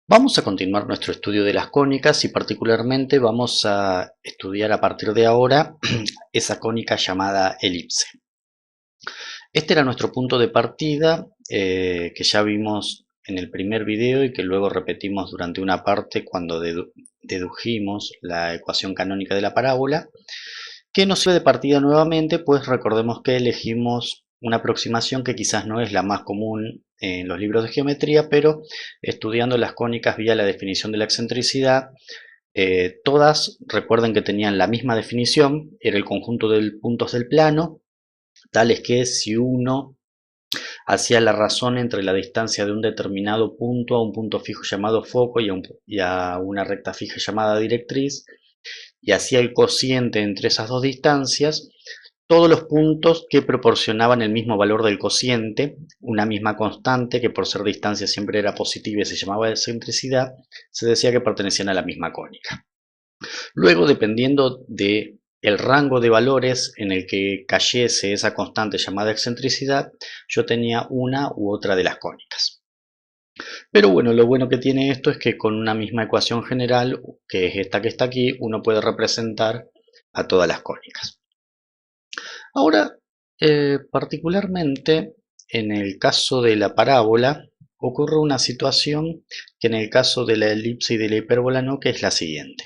Vamos a continuar nuestro estudio de las cónicas y particularmente vamos a estudiar a partir de ahora esa cónica llamada elipse. Este era nuestro punto de partida que ya vimos en el primer video y que luego repetimos durante una parte cuando dedujimos la ecuación canónica de la parábola, que nos sirve de partida nuevamente, pues recordemos que elegimos una aproximación que quizás no es la más común en los libros de geometría, pero estudiando las cónicas vía la definición de la excentricidad, todas recuerden que tenían la misma definición, era el conjunto de puntos del plano, tales que si uno hacía la razón entre la distancia de un determinado punto a un punto fijo llamado foco y a una recta fija llamada directriz, y hacía el cociente entre esas dos distancias, todos los puntos que proporcionaban el mismo valor del cociente, una misma constante que por ser distancia siempre era positiva y se llamaba excentricidad, se decía que pertenecían a la misma cónica. Luego, dependiendo de el rango de valores en el que cayese esa constante llamada excentricidad, yo tenía una u otra de las cónicas. Pero bueno, lo bueno que tiene esto es que con una misma ecuación general, que es esta que está aquí, uno puede representar a todas las cónicas. Ahora, particularmente en el caso de la parábola, ocurre una situación que en el caso de la elipse y de la hipérbola no, que es la siguiente.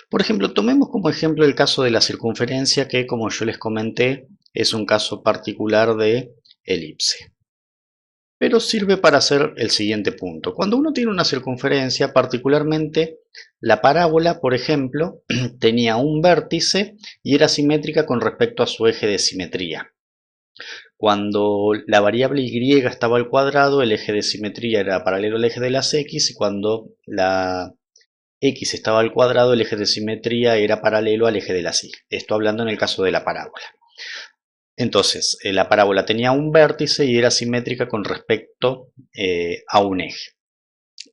Por ejemplo, tomemos como ejemplo el caso de la circunferencia, que como yo les comenté, es un caso particular de elipse. Pero sirve para hacer el siguiente punto. Cuando uno tiene una circunferencia, particularmente la parábola, por ejemplo, tenía un vértice y era simétrica con respecto a su eje de simetría. Cuando la variable y estaba al cuadrado, el eje de simetría era paralelo al eje de las x, y cuando la x estaba al cuadrado, el eje de simetría era paralelo al eje de las y. Esto hablando en el caso de la parábola. Entonces, la parábola tenía un vértice y era simétrica con respecto a un eje.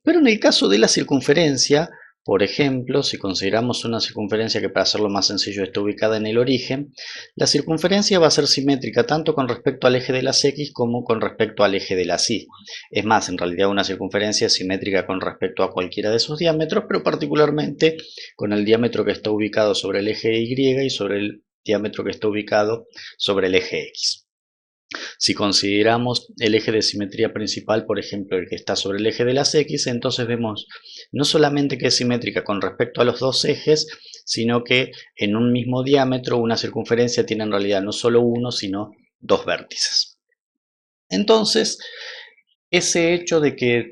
Pero en el caso de la circunferencia, por ejemplo, si consideramos una circunferencia que para hacerlo más sencillo está ubicada en el origen, la circunferencia va a ser simétrica tanto con respecto al eje de las x como con respecto al eje de las y. Es más, en realidad una circunferencia es simétrica con respecto a cualquiera de sus diámetros, pero particularmente con el diámetro que está ubicado sobre el eje y y sobre el diámetro que está ubicado sobre el eje x. Si consideramos el eje de simetría principal, por ejemplo, el que está sobre el eje de las x, entonces vemos no solamente que es simétrica con respecto a los dos ejes, sino que en un mismo diámetro una circunferencia tiene en realidad no solo uno, sino dos vértices. Entonces, ese hecho de que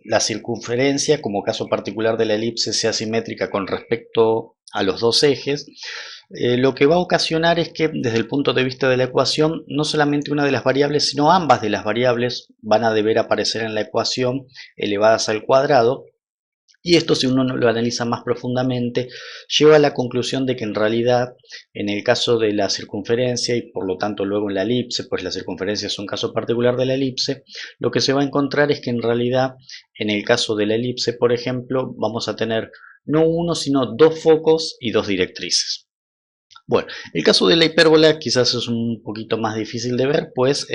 la circunferencia, como caso particular de la elipse, sea simétrica con respecto a los dos ejes, lo que va a ocasionar es que desde el punto de vista de la ecuación, no solamente una de las variables, sino ambas de las variables van a deber aparecer en la ecuación elevadas al cuadrado. Y esto, si uno lo analiza más profundamente, lleva a la conclusión de que en realidad, en el caso de la circunferencia y por lo tanto luego en la elipse, pues la circunferencia es un caso particular de la elipse, lo que se va a encontrar es que en realidad, en el caso de la elipse, por ejemplo, vamos a tener no uno, sino dos focos y dos directrices. Bueno, el caso de la hipérbola quizás es un poquito más difícil de ver, pues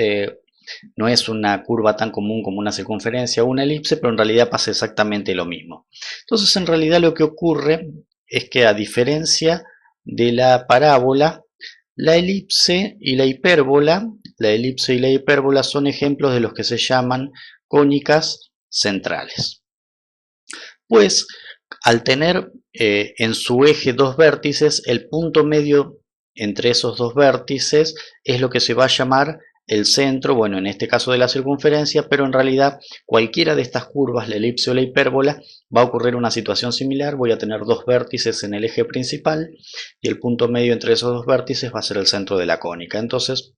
no es una curva tan común como una circunferencia o una elipse, pero en realidad pasa exactamente lo mismo. Entonces, en realidad lo que ocurre es que, a diferencia de la parábola, la elipse y la elipse y la hipérbola son ejemplos de los que se llaman cónicas centrales. Pues, al tener en su eje dos vértices, el punto medio entre esos dos vértices es lo que se va a llamar el centro, bueno, en este caso de la circunferencia, pero en realidad cualquiera de estas curvas, la elipse o la hipérbola, va a ocurrir una situación similar. Voy a tener dos vértices en el eje principal y el punto medio entre esos dos vértices va a ser el centro de la cónica. Entonces,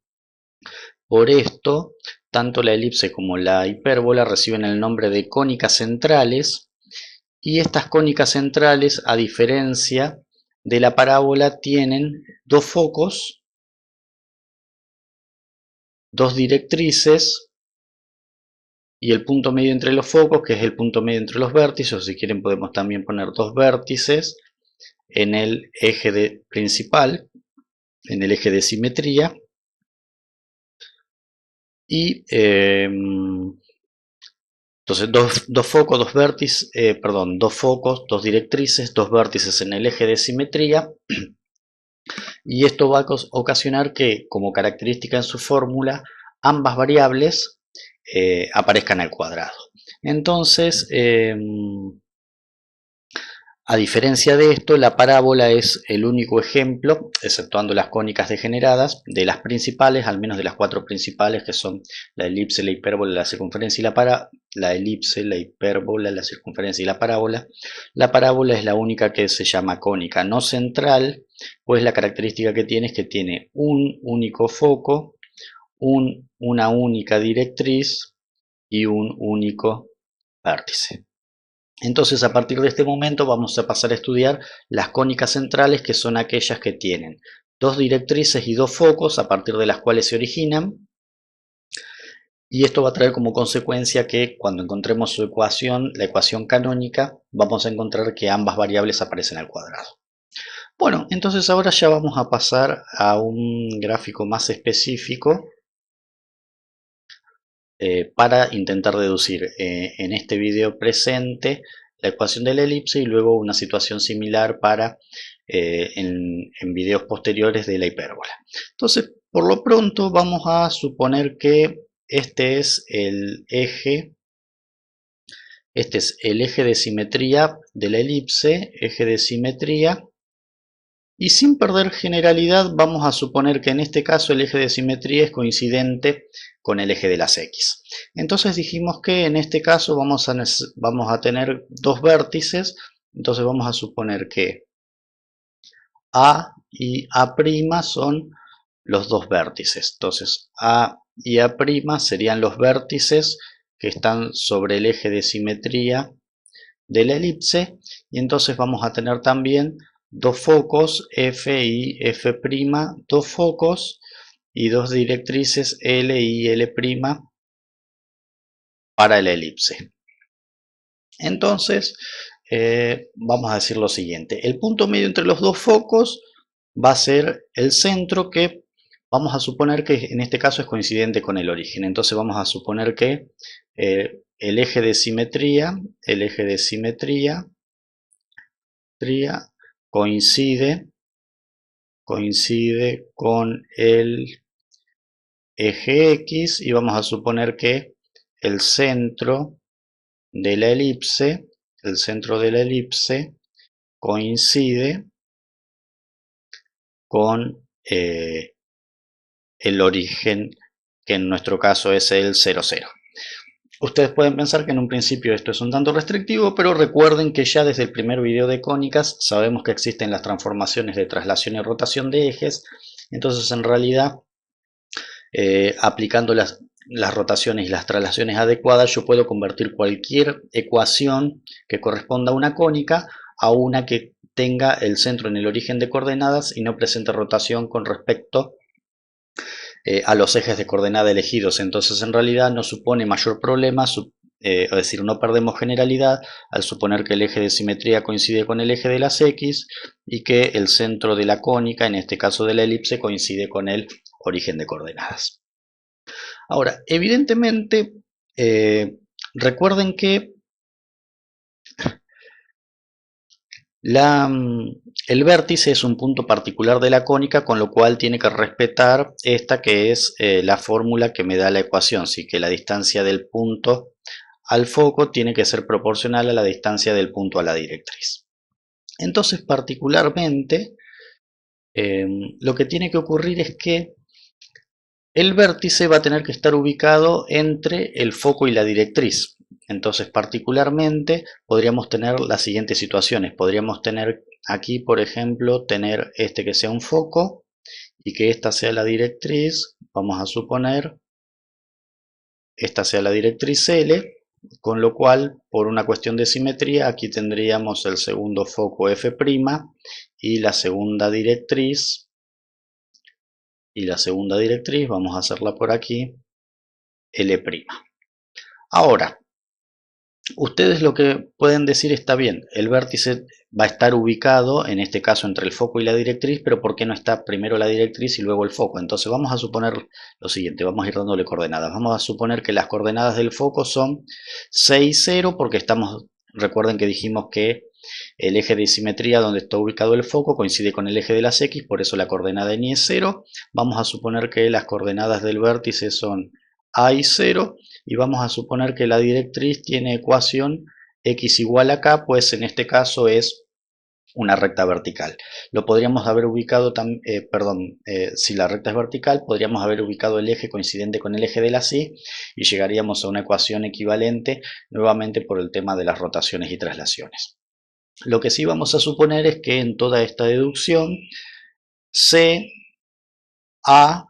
por esto, tanto la elipse como la hipérbola reciben el nombre de cónicas centrales, y estas cónicas centrales, a diferencia de la parábola, tienen dos focos, dos directrices y el punto medio entre los focos, que es el punto medio entre los vértices, o si quieren podemos también poner dos vértices en el eje principal, en el eje de simetría, y Entonces dos focos, dos focos, dos directrices, dos vértices en el eje de simetría, y esto va a ocasionar que, como característica en su fórmula, ambas variables aparezcan al cuadrado. Entonces, a diferencia de esto, la parábola es el único ejemplo, exceptuando las cónicas degeneradas, de las principales, al menos de las cuatro principales, que son la elipse, la hipérbola, la circunferencia y la elipse, la hipérbola, la circunferencia y la parábola. La parábola es la única que se llama cónica no central, pues la característica que tiene es que tiene un único foco, una única directriz y un único vértice. Entonces, a partir de este momento vamos a pasar a estudiar las cónicas centrales, que son aquellas que tienen dos directrices y dos focos a partir de las cuales se originan, y esto va a traer como consecuencia que cuando encontremos su ecuación, la ecuación canónica, vamos a encontrar que ambas variables aparecen al cuadrado. Bueno, entonces ahora ya vamos a pasar a un gráfico más específico para intentar deducir en este video presente la ecuación de la elipse y luego una situación similar para en videos posteriores de la hipérbola. Entonces, por lo pronto vamos a suponer que este es el eje de simetría de la elipse, eje de simetría. Y sin perder generalidad, vamos a suponer que en este caso el eje de simetría es coincidente con el eje de las X. Entonces dijimos que en este caso vamos a tener dos vértices, entonces vamos a suponer que A y A' son los dos vértices. Entonces A y A' serían los vértices que están sobre el eje de simetría de la elipse, y entonces vamos a tener también dos focos F y F', dos focos y dos directrices L y L' para la elipse. Entonces vamos a decir lo siguiente: el punto medio entre los dos focos va a ser el centro, que vamos a suponer que en este caso es coincidente con el origen. Entonces vamos a suponer que el eje de simetría coincide con el eje X, y vamos a suponer que el centro de la elipse, coincide con el origen, que en nuestro caso es el 0, 0. Ustedes pueden pensar que en un principio esto es un tanto restrictivo, pero recuerden que ya desde el primer video de cónicas sabemos que existen las transformaciones de traslación y rotación de ejes. Entonces, en realidad, aplicando las rotaciones y las traslaciones adecuadas, yo puedo convertir cualquier ecuación que corresponda a una cónica a una que tenga el centro en el origen de coordenadas y no presente rotación con respecto a los ejes de coordenada elegidos. Entonces, en realidad no supone mayor problema, es decir, no perdemos generalidad al suponer que el eje de simetría coincide con el eje de las X y que el centro de la cónica, en este caso de la elipse, coincide con el origen de coordenadas. Ahora, evidentemente, recuerden que el vértice es un punto particular de la cónica, con lo cual tiene que respetar esta, que es la fórmula que me da la ecuación, así que la distancia del punto al foco tiene que ser proporcional a la distancia del punto a la directriz. Entonces, particularmente, lo que tiene que ocurrir es que el vértice va a tener que estar ubicado entre el foco y la directriz. Entonces, particularmente, podríamos tener las siguientes situaciones. Podríamos tener aquí, por ejemplo, tener este que sea un foco y que esta sea la directriz. Vamos a suponer esta sea la directriz L, con lo cual, por una cuestión de simetría, aquí tendríamos el segundo foco F' y la segunda directriz. Vamos a hacerla por aquí, L'. Ahora, Ustedes lo que pueden decir está bien, el vértice va a estar ubicado, en este caso entre el foco y la directriz, pero ¿por qué no está primero la directriz y luego el foco? Entonces vamos a suponer lo siguiente, vamos a ir dándole coordenadas. Vamos a suponer que las coordenadas del foco son 6, 0, porque recuerden que dijimos que el eje de simetría donde está ubicado el foco coincide con el eje de las X, por eso la coordenada en Y es 0. Vamos a suponer que las coordenadas del vértice son A y 0, y vamos a suponer que la directriz tiene ecuación X igual a K, pues en este caso es una recta vertical. Lo podríamos haber ubicado, si la recta es vertical, podríamos haber ubicado el eje coincidente con el eje de la Y y llegaríamos a una ecuación equivalente nuevamente por el tema de las rotaciones y traslaciones. Lo que sí vamos a suponer es que en toda esta deducción C, A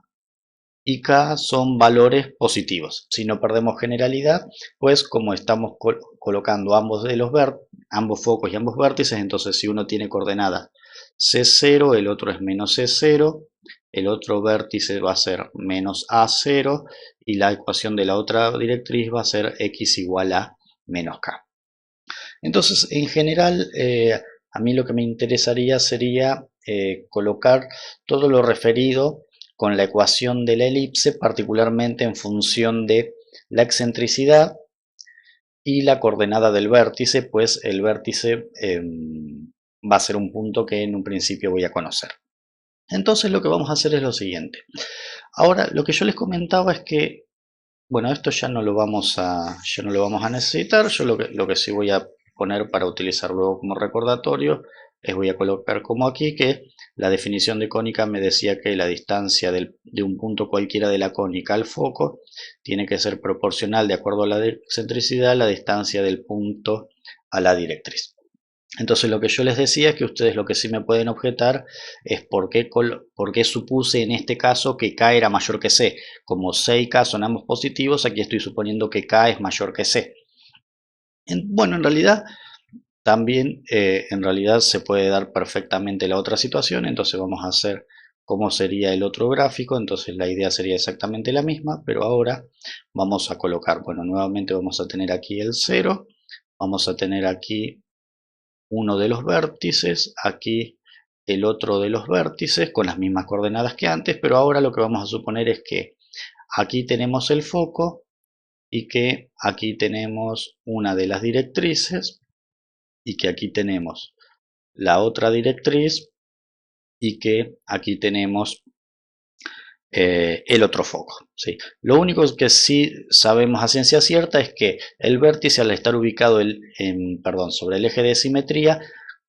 y K son valores positivos. Si no perdemos generalidad, pues como estamos colocando ambos focos y ambos vértices, entonces si uno tiene coordenadas C0, el otro es menos C0, el otro vértice va a ser menos A0 y la ecuación de la otra directriz va a ser X igual a menos K. Entonces, en general, a mí lo que me interesaría sería colocar todo lo referido con la ecuación de la elipse, particularmente en función de la excentricidad y la coordenada del vértice, pues el vértice va a ser un punto que en un principio voy a conocer. Entonces lo que vamos a hacer es lo siguiente. Ahora, lo que yo les comentaba es que, bueno, esto ya no lo vamos a necesitar. Yo lo que sí voy a poner para utilizar luego como recordatorio es, voy a colocar como aquí que la definición de cónica me decía que la distancia de un punto cualquiera de la cónica al foco tiene que ser proporcional, de acuerdo a la excentricidad, a la distancia del punto a la directriz. Entonces lo que yo les decía es que ustedes lo que sí me pueden objetar es por qué supuse en este caso que K era mayor que C. Como C y K son ambos positivos, aquí estoy suponiendo que K es mayor que C. Bueno, en realidad también se puede dar perfectamente la otra situación. Entonces vamos a hacer cómo sería el otro gráfico. Entonces la idea sería exactamente la misma, pero ahora vamos a colocar, bueno, nuevamente vamos a tener aquí el 0, vamos a tener aquí uno de los vértices, aquí el otro de los vértices con las mismas coordenadas que antes, pero ahora lo que vamos a suponer es que aquí tenemos el foco y que aquí tenemos una de las directrices y que aquí tenemos la otra directriz y que aquí tenemos el otro foco, ¿sí? Lo único que sí sabemos a ciencia cierta es que el vértice, al estar ubicado sobre el eje de simetría,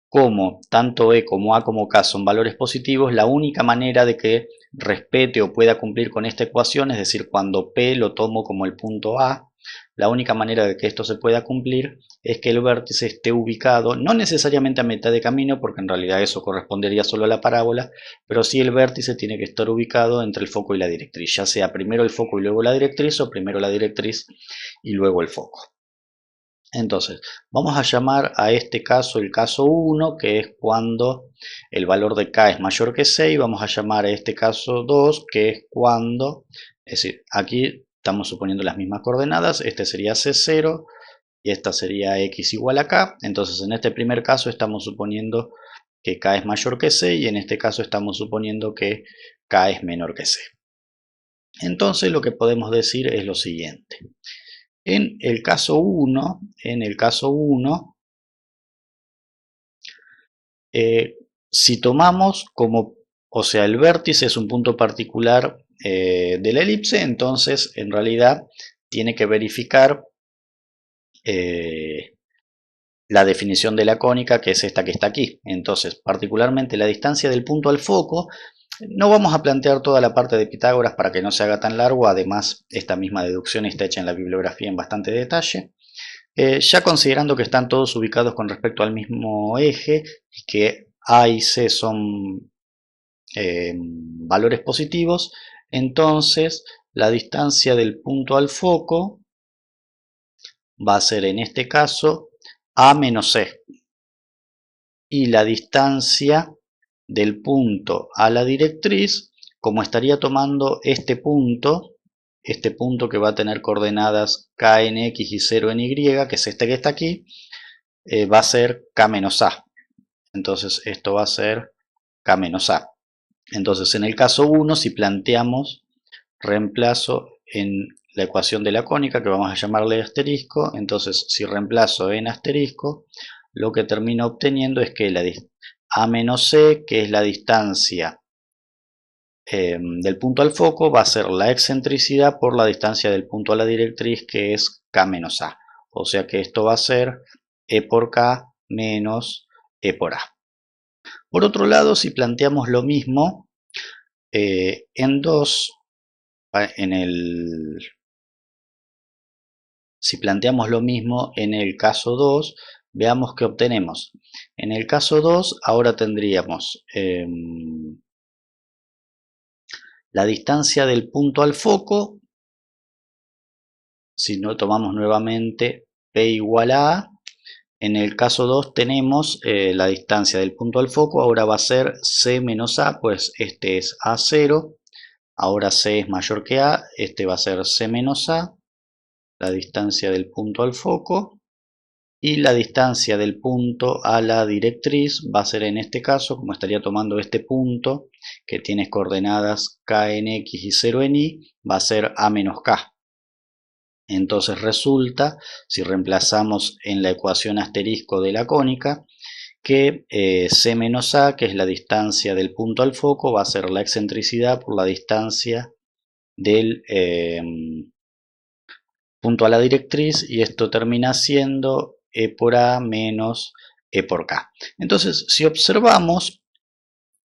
como tanto E como A como K son valores positivos, la única manera de que respete o pueda cumplir con esta ecuación, es decir, cuando P lo tomo como el punto A, la única manera de que esto se pueda cumplir es que el vértice esté ubicado, no necesariamente a mitad de camino, porque en realidad eso correspondería solo a la parábola, pero sí el vértice tiene que estar ubicado entre el foco y la directriz, ya sea primero el foco y luego la directriz, o primero la directriz y luego el foco. Entonces, vamos a llamar a este caso el caso 1, que es cuando el valor de K es mayor que 6. Vamos a llamar a este caso 2, que es cuando, es decir, aquí estamos suponiendo las mismas coordenadas. Este sería C0 y esta sería X igual a K. Entonces, en este primer caso estamos suponiendo que K es mayor que 6 y en este caso estamos suponiendo que K es menor que 6. Entonces, lo que podemos decir es lo siguiente. En el caso 1, si tomamos el vértice es un punto particular de la elipse, entonces en realidad tiene que verificar la definición de la cónica, que es esta que está aquí. Entonces, particularmente la distancia del punto al foco, no vamos a plantear toda la parte de Pitágoras para que no se haga tan largo. Además, esta misma deducción está hecha en la bibliografía en bastante detalle. Ya considerando que están todos ubicados con respecto al mismo eje y que A y C son valores positivos, entonces la distancia del punto al foco va a ser en este caso A menos C, y la distancia del punto a la directriz, como estaría tomando este punto este punto que va a tener coordenadas k en x y 0 en y, que es este que está aquí, va a ser k menos a. Entonces esto va a ser k menos a. Entonces en el caso 1, si planteamos reemplazo en la ecuación de la cónica, que vamos a llamarle asterisco, entonces si reemplazo en asterisco, lo que termino obteniendo es que a menos c, que es la distancia del punto al foco, va a ser la excentricidad por la distancia del punto a la directriz, que es k menos a. O sea que esto va a ser e por k menos e por a. Por otro lado, si planteamos lo mismo en 2, si planteamos lo mismo en el caso 2, veamos qué obtenemos. En el caso 2, ahora tendríamos la distancia del punto al foco. Si no, tomamos nuevamente P igual a A. En el caso 2 tenemos la distancia del punto al foco, ahora va a ser C menos A, pues este es A0. Ahora C es mayor que A, este va a ser C menos A, la distancia del punto al foco. Y la distancia del punto a la directriz va a ser, en este caso, como estaría tomando este punto que tiene coordenadas k en x y 0 en y, va a ser a menos k. Entonces resulta, si reemplazamos en la ecuación asterisco de la cónica, que c menos a, que es la distancia del punto al foco, va a ser la excentricidad por la distancia del punto a la directriz, y esto termina siendo e por a menos e por k. Entonces, si observamos,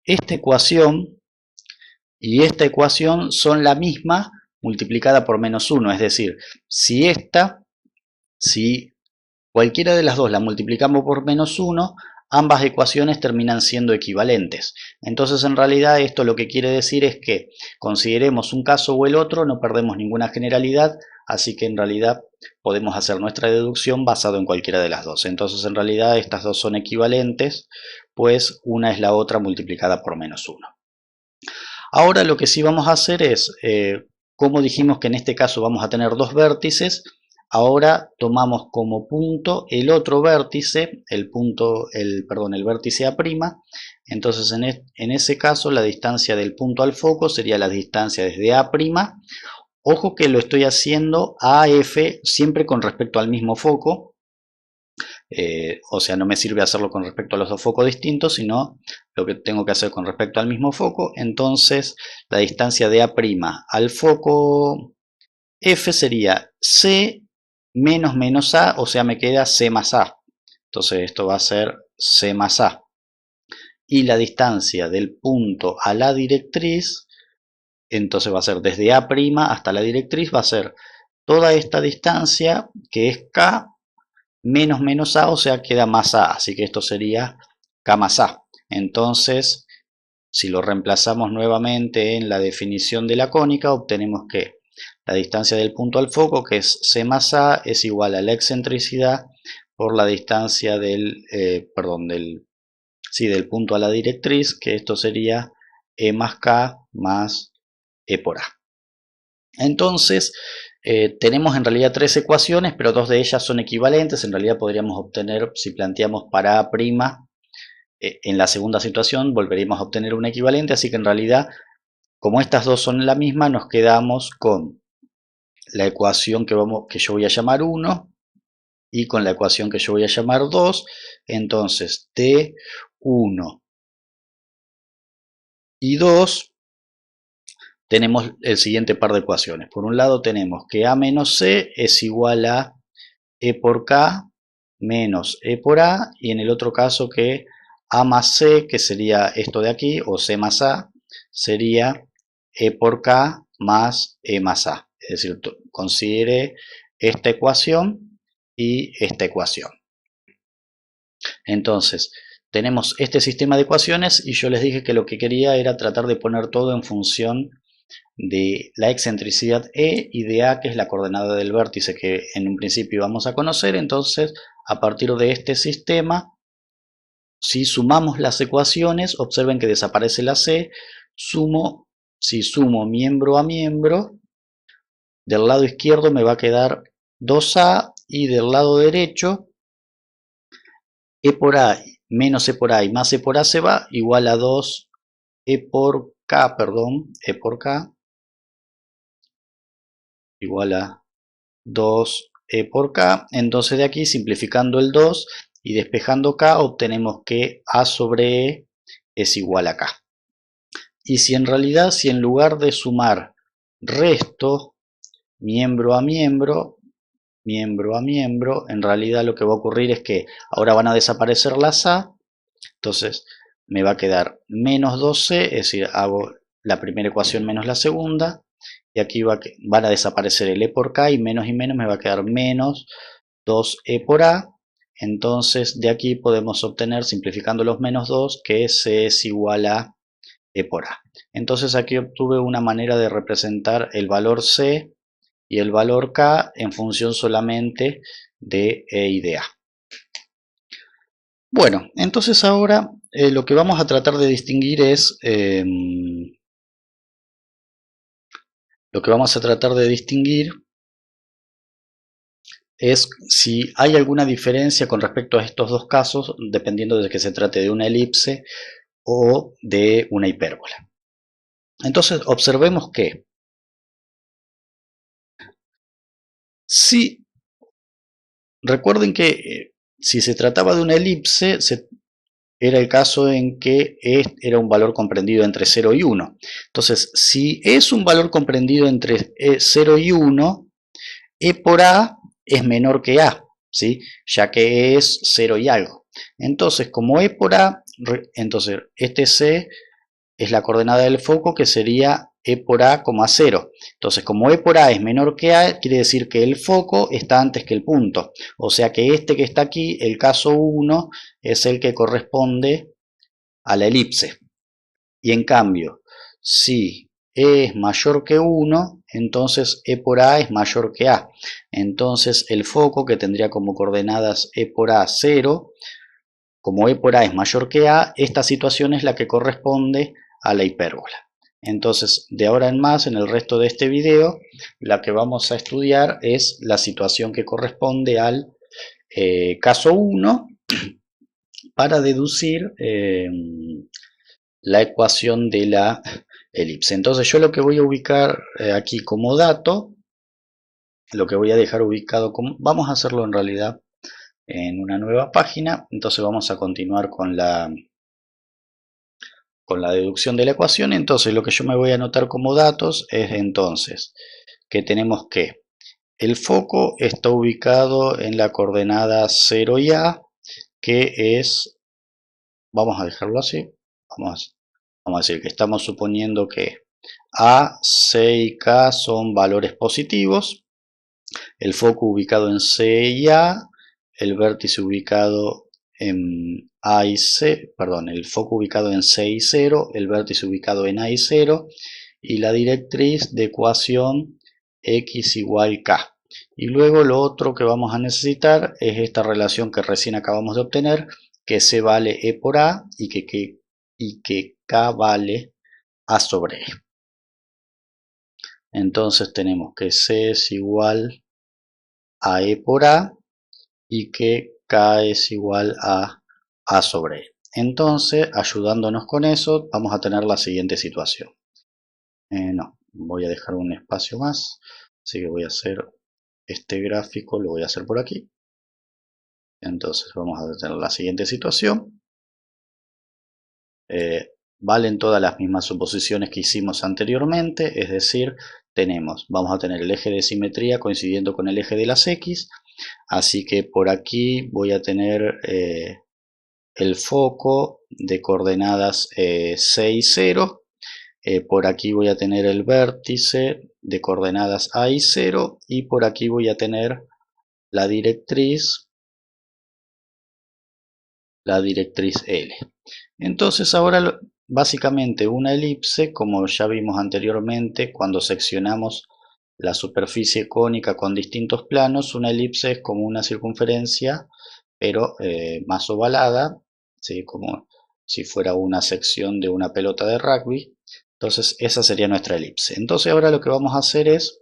esta ecuación y esta ecuación son la misma multiplicada por menos 1, es decir, si cualquiera de las dos la multiplicamos por menos 1, ambas ecuaciones terminan siendo equivalentes. Entonces, en realidad, esto lo que quiere decir es que consideremos un caso o el otro, no perdemos ninguna generalidad, así que en realidad podemos hacer nuestra deducción basado en cualquiera de las dos. Entonces, en realidad, estas dos son equivalentes, pues una es la otra multiplicada por menos 1. Ahora lo que sí vamos a hacer es, como dijimos que en este caso vamos a tener dos vértices, ahora tomamos como punto el otro vértice, el vértice A'. Entonces en ese caso la distancia del punto al foco sería la distancia desde A'. Ojo que lo estoy haciendo a F siempre con respecto al mismo foco. O sea, no me sirve hacerlo con respecto a los dos focos distintos, sino lo que tengo que hacer con respecto al mismo foco. Entonces la distancia de A' al foco F sería C menos A, o sea, me queda C más A. Entonces esto va a ser C más A. Y la distancia del punto a la directriz, entonces va a ser desde A' hasta la directriz, va a ser toda esta distancia, que es K, menos A, o sea, queda más A. Así que esto sería K más A. Entonces, si lo reemplazamos nuevamente en la definición de la cónica, obtenemos que la distancia del punto al foco, que es C más A, es igual a la excentricidad por la distancia del punto a la directriz, que esto sería E más K más E por A. Entonces, tenemos en realidad tres ecuaciones, pero dos de ellas son equivalentes. En realidad podríamos obtener, si planteamos para A', en la segunda situación volveríamos a obtener un equivalente, así que en realidad, como estas dos son la misma, nos quedamos con la ecuación que yo voy a llamar 1 y con la ecuación que yo voy a llamar 2. Entonces, T1 y 2 tenemos el siguiente par de ecuaciones. Por un lado tenemos que A menos C es igual a E por K menos E por A, y en el otro caso que A más C, que sería esto de aquí, o C más A, sería E por K más E más A. Es decir, considere esta ecuación y esta ecuación. Entonces, tenemos este sistema de ecuaciones y yo les dije que lo que quería era tratar de poner todo en función de la excentricidad E y de A, que es la coordenada del vértice que en un principio vamos a conocer. Entonces, a partir de este sistema, si sumamos las ecuaciones, observen que desaparece la C, si sumo miembro a miembro, del lado izquierdo me va a quedar 2A y del lado derecho E por A menos E por A y más E por A se va, igual a 2E por K, perdón, E por K, igual a 2E por K. Entonces de aquí, simplificando el 2 y despejando K, obtenemos que A sobre E es igual a K. Y si en realidad, si en lugar de sumar resto, miembro a miembro, miembro a miembro, en realidad lo que va a ocurrir es que ahora van a desaparecer las A, entonces me va a quedar menos 2C, es decir, hago la primera ecuación menos la segunda, y aquí van a desaparecer el E por K y menos me va a quedar menos 2E por A. Entonces de aquí podemos obtener, simplificando los menos 2, que C es igual a E por A. Entonces aquí obtuve una manera de representar el valor C y el valor K en función solamente de E y de A. Bueno, entonces ahora lo que vamos a tratar de distinguir es si hay alguna diferencia con respecto a estos dos casos, dependiendo de que se trate de una elipse o de una hipérbola. Entonces observemos que si recuerden que si se trataba de una elipse, era el caso en que era un valor comprendido entre 0 y 1. Entonces, si es un valor comprendido entre 0 y 1, E por A es menor que A, ¿sí? Ya que es 0 y algo. Entonces, como E por A, entonces este C es la coordenada del foco, que sería E por A, 0. Entonces, como E por A es menor que A, quiere decir que el foco está antes que el punto. O sea que este que está aquí, el caso 1, es el que corresponde a la elipse. Y en cambio, si E es mayor que 1, entonces E por A es mayor que A. Entonces el foco, que tendría como coordenadas E por A 0, como E por A es mayor que A, esta situación es la que corresponde a la hipérbola. Entonces, de ahora en más, en el resto de este video, la que vamos a estudiar es la situación que corresponde al caso 1 para deducir la ecuación de la elipse. Entonces yo lo que voy a ubicar aquí como dato, lo que voy a dejar ubicado como... Vamos a hacerlo en realidad en una nueva página. Entonces vamos a continuar con la deducción de la ecuación. Entonces lo que yo me voy a anotar como datos es entonces que tenemos que el foco está ubicado en la coordenada 0 y A, que es, vamos a dejarlo así, vamos a decir que estamos suponiendo que A, C y K son valores positivos, el foco ubicado en C y A, el vértice ubicado en A y C, perdón, el foco ubicado en C y 0, el vértice ubicado en A y 0 y la directriz de ecuación x igual k. Y luego lo otro que vamos a necesitar es esta relación que recién acabamos de obtener, que C vale E por A y que K vale A sobre E. Entonces tenemos que C es igual a E por A y que K es igual a A sobre E. Entonces, ayudándonos con eso, vamos a tener la siguiente situación. No, voy a dejar un espacio más, así que voy a hacer este gráfico, lo voy a hacer por aquí. Entonces vamos a tener la siguiente situación. Valen todas las mismas suposiciones que hicimos anteriormente, es decir, vamos a tener el eje de simetría coincidiendo con el eje de las X, así que por aquí voy a tener el foco de coordenadas 6 y 0, por aquí voy a tener el vértice de coordenadas A y 0 y por aquí voy a tener la directriz L. Entonces ahora básicamente una elipse, como ya vimos anteriormente cuando seccionamos la superficie cónica con distintos planos, una elipse es como una circunferencia pero más ovalada, ¿sí? Como si fuera una sección de una pelota de rugby. Entonces esa sería nuestra elipse. Entonces ahora lo que vamos a hacer es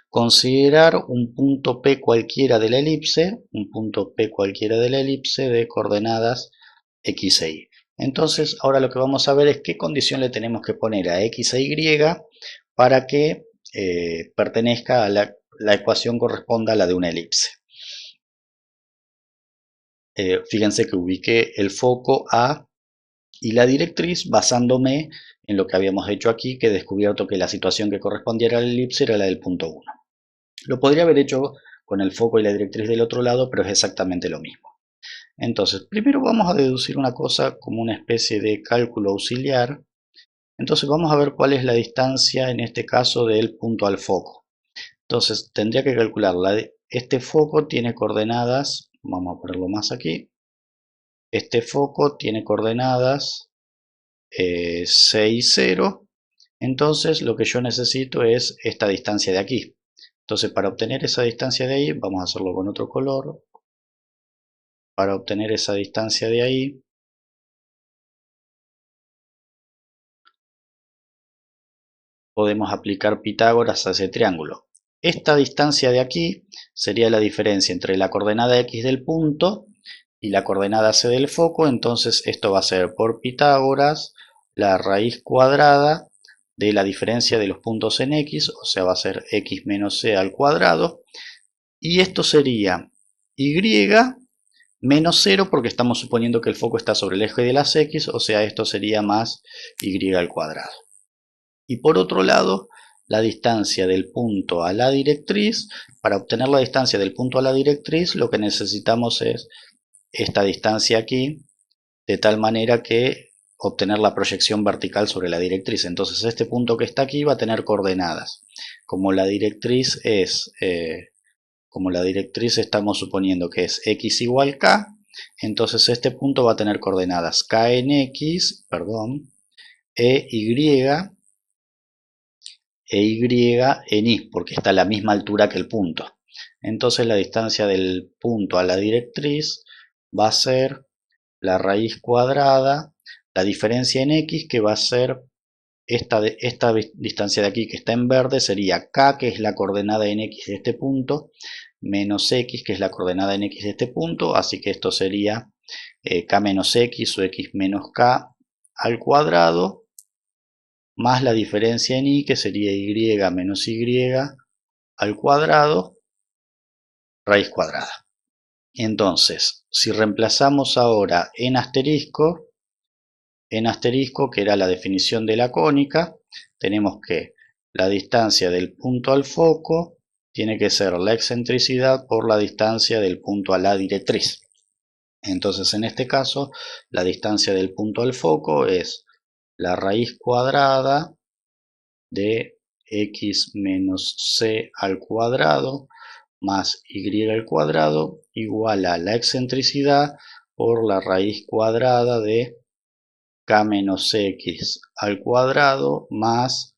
considerar un punto P cualquiera de la elipse, de coordenadas X e Y. Entonces ahora lo que vamos a ver es qué condición le tenemos que poner a X e Y para que pertenezca a la ecuación corresponda a la de una elipse. Fíjense que ubiqué el foco A y la directriz basándome en lo que habíamos hecho aquí, que he descubierto que la situación que correspondiera a la elipse era la del punto 1. Lo podría haber hecho con el foco y la directriz del otro lado, pero es exactamente lo mismo. Entonces, primero vamos a deducir una cosa como una especie de cálculo auxiliar. Entonces vamos a ver cuál es la distancia en este caso del punto al foco. Entonces tendría que calcular este foco tiene coordenadas, vamos a ponerlo más aquí, este foco tiene coordenadas 6 y 0, entonces lo que yo necesito es esta distancia de aquí. Entonces para obtener esa distancia de ahí, vamos a hacerlo con otro color, para obtener esa distancia de ahí, podemos aplicar Pitágoras a ese triángulo. Esta distancia de aquí sería la diferencia entre la coordenada X del punto y la coordenada C del foco, entonces esto va a ser por Pitágoras la raíz cuadrada de la diferencia de los puntos en X, o sea va a ser X menos C al cuadrado, y esto sería Y menos 0 porque estamos suponiendo que el foco está sobre el eje de las X, o sea esto sería más Y al cuadrado. Y por otro lado, la distancia del punto a la directriz. Para obtener la distancia del punto a la directriz, lo que necesitamos es esta distancia aquí, de tal manera que obtener la proyección vertical sobre la directriz. Entonces este punto que está aquí va a tener coordenadas. Como la directriz estamos suponiendo que es x igual k, entonces este punto va a tener coordenadas k en x, e y en y, porque está a la misma altura que el punto. Entonces la distancia del punto a la directriz va a ser la raíz cuadrada, la diferencia en x, que va a ser esta distancia de aquí que está en verde, sería k, que es la coordenada en x de este punto, menos x, que es la coordenada en x de este punto, así que esto sería k menos x o x menos k al cuadrado, más la diferencia en y, que sería y menos y al cuadrado, raíz cuadrada. Entonces, si reemplazamos ahora en asterisco, que era la definición de la cónica, tenemos que la distancia del punto al foco tiene que ser la excentricidad por la distancia del punto a la directriz. Entonces, en este caso, la distancia del punto al foco es la raíz cuadrada de x menos c al cuadrado más y al cuadrado igual a la excentricidad por la raíz cuadrada de k menos x al cuadrado más,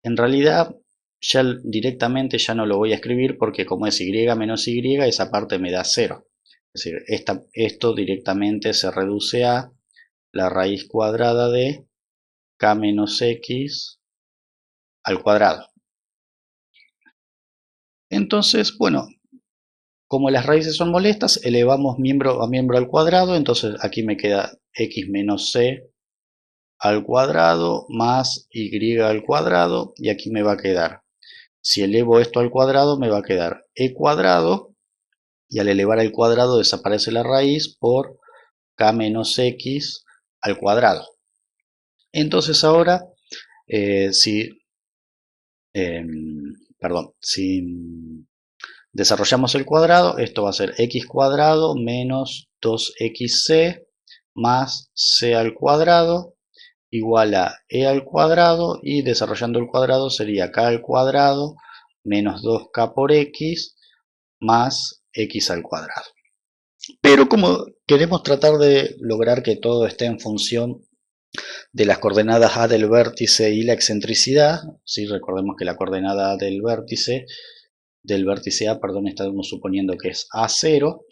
en realidad ya directamente ya no lo voy a escribir porque como es y menos y, esa parte me da 0. Es decir, esto directamente se reduce a la raíz cuadrada de k menos x al cuadrado. Entonces, bueno, como las raíces son molestas, elevamos miembro a miembro al cuadrado, entonces aquí me queda x menos c al cuadrado más y al cuadrado, y aquí me va a quedar, si elevo esto al cuadrado me va a quedar e cuadrado, y al elevar al cuadrado desaparece la raíz por k menos x al cuadrado. Entonces ahora, si desarrollamos el cuadrado, esto va a ser x cuadrado menos 2xc más c al cuadrado igual a e al cuadrado, y desarrollando el cuadrado sería k al cuadrado menos 2k por x más x al cuadrado. Pero como queremos tratar de lograr que todo esté en función de las coordenadas a del vértice y la excentricidad, ¿sí? Recordemos que la coordenada A del vértice A, estamos suponiendo que es A0,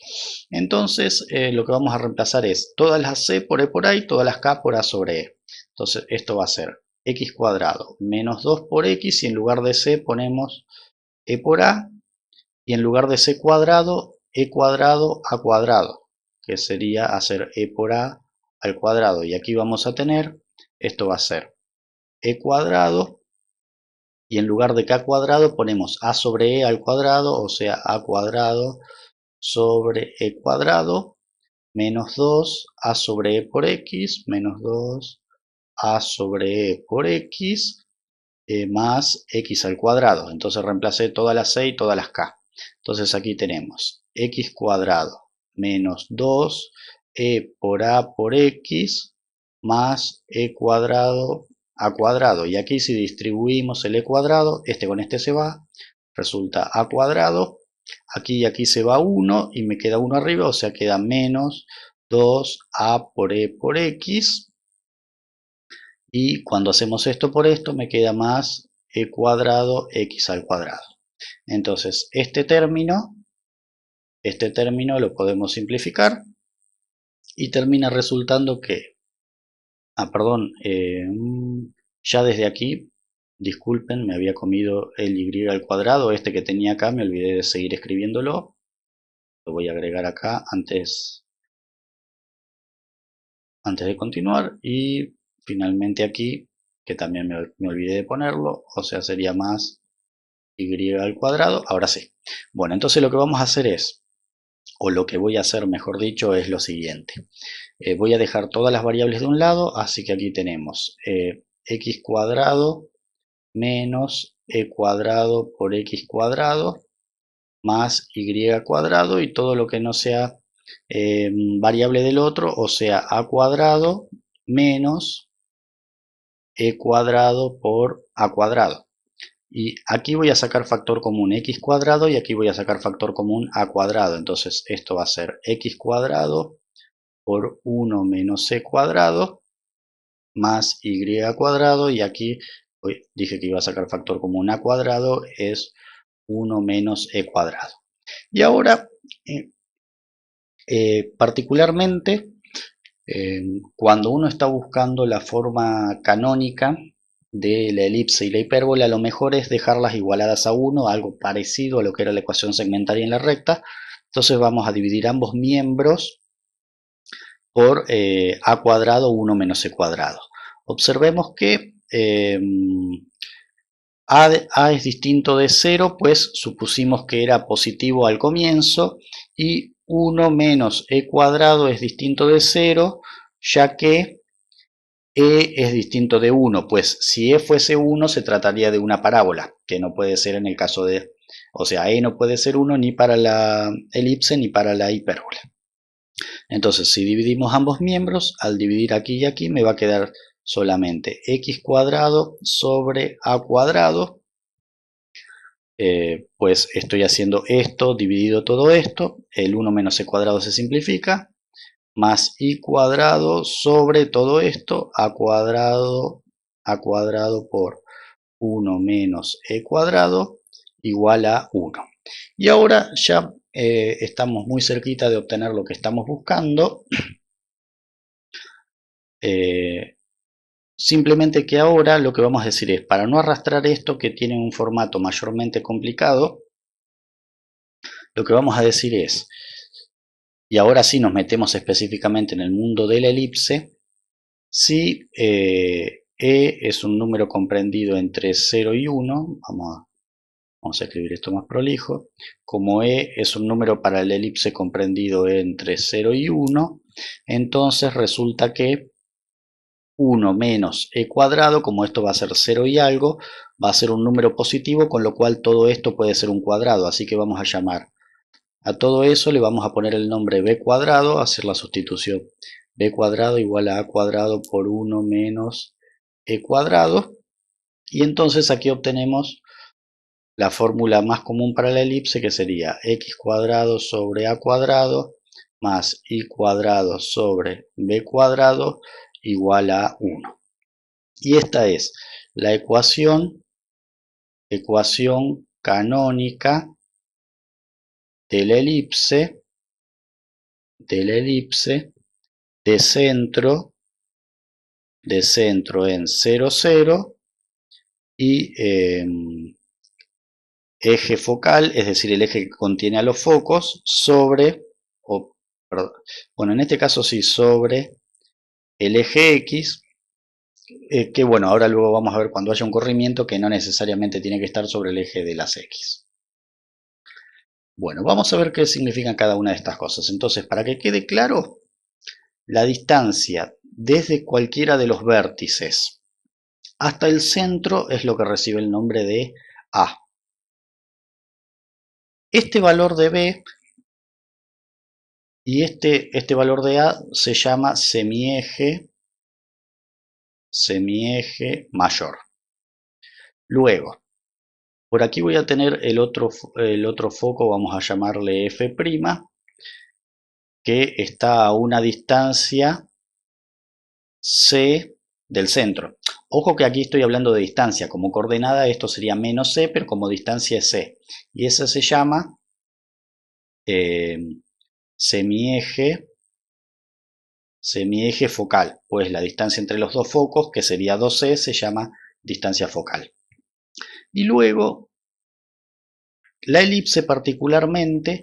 entonces lo que vamos a reemplazar es todas las C por E por A y todas las K por A sobre E. Entonces esto va a ser x cuadrado menos 2 por x, y en lugar de C ponemos e por a, y en lugar de c cuadrado, e cuadrado a cuadrado, que sería hacer e por a al cuadrado. Y aquí vamos a tener, esto va a ser e cuadrado, y en lugar de k cuadrado ponemos a sobre e al cuadrado, o sea, a cuadrado sobre e cuadrado, menos 2 a sobre e por x, menos 2 a sobre e por x, más x al cuadrado. Entonces reemplacé todas las c y todas las k. Entonces aquí tenemos x cuadrado menos 2 e por a por x más e cuadrado a cuadrado. Y aquí si distribuimos el e cuadrado, este con este se va, resulta a cuadrado. Aquí y aquí se va 1 y me queda 1 arriba, o sea queda menos 2a por e por x. Y cuando hacemos esto por esto me queda más e cuadrado x al cuadrado. Entonces este término lo podemos simplificar y termina resultando que, ya desde aquí, disculpen, me había comido el y al cuadrado, este que tenía acá, me olvidé de seguir escribiéndolo. Lo voy a agregar acá antes de continuar, y finalmente aquí, que también me olvidé de ponerlo, o sea sería más y al cuadrado. Ahora sí. Bueno, entonces lo que vamos a hacer es, o lo que voy a hacer mejor dicho, es lo siguiente. Voy a dejar todas las variables de un lado, así que aquí tenemos x cuadrado menos e cuadrado por x cuadrado más y cuadrado, y todo lo que no sea variable del otro, o sea a cuadrado menos e cuadrado por a cuadrado. Y aquí voy a sacar factor común x cuadrado y aquí voy a sacar factor común a cuadrado. Entonces esto va a ser x cuadrado por 1 menos c cuadrado más y cuadrado, y aquí dije que iba a sacar factor común a cuadrado, es 1 menos e cuadrado. Y ahora, particularmente, cuando uno está buscando la forma canónica de la elipse y la hipérbola, lo mejor es dejarlas igualadas a 1, algo parecido a lo que era la ecuación segmentaria en la recta. Entonces vamos a dividir ambos miembros por a cuadrado 1 menos c cuadrado. Observemos que a es distinto de 0, pues supusimos que era positivo al comienzo, y 1 menos e cuadrado es distinto de 0, ya que e es distinto de 1, pues si e fuese 1 se trataría de una parábola, que no puede ser en el caso de, o sea, e no puede ser 1 ni para la elipse ni para la hipérbola. Entonces si dividimos ambos miembros, al dividir aquí y aquí me va a quedar solamente x cuadrado sobre a cuadrado. Pues estoy haciendo esto dividido todo esto, el 1 menos c cuadrado se simplifica, más y cuadrado sobre todo esto a cuadrado por 1 menos e cuadrado igual a 1. Y ahora ya estamos muy cerquita de obtener lo que estamos buscando. Simplemente que ahora lo que vamos a decir es, para no arrastrar esto que tiene un formato mayormente complicado, lo que vamos a decir es, y ahora sí nos metemos específicamente en el mundo de la elipse, si e es un número comprendido entre 0 y 1, vamos a escribir esto más prolijo, como e es un número para la elipse comprendido entre 0 y 1, entonces resulta que 1 menos e cuadrado, como esto va a ser 0 y algo, va a ser un número positivo, con lo cual todo esto puede ser un cuadrado, así que vamos a llamar a todo eso, le vamos a poner el nombre b cuadrado, hacer la sustitución. B cuadrado igual a cuadrado por 1 menos e cuadrado, y entonces aquí obtenemos la fórmula más común para la elipse, que sería x cuadrado sobre a cuadrado más y cuadrado sobre b cuadrado igual a 1. Y esta es la ecuación canónica de la elipse de centro en 0, 0 y eje focal, es decir, el eje que contiene a los focos, sobre, bueno, en este caso sí, sobre el eje X, que bueno, ahora luego vamos a ver cuando haya un corrimiento que no necesariamente tiene que estar sobre el eje de las X. Bueno, vamos a ver qué significan cada una de estas cosas. Entonces, para que quede claro, la distancia desde cualquiera de los vértices hasta el centro es lo que recibe el nombre de A. Este valor de B y este valor de A se llama semieje mayor. Luego, por aquí voy a tener el otro foco, vamos a llamarle F', que está a una distancia C del centro. Ojo que aquí estoy hablando de distancia, como coordenada esto sería menos C, pero como distancia es C. Y esa se llama semieje focal, pues la distancia entre los dos focos, que sería 2C, se llama distancia focal. Y luego, la elipse particularmente,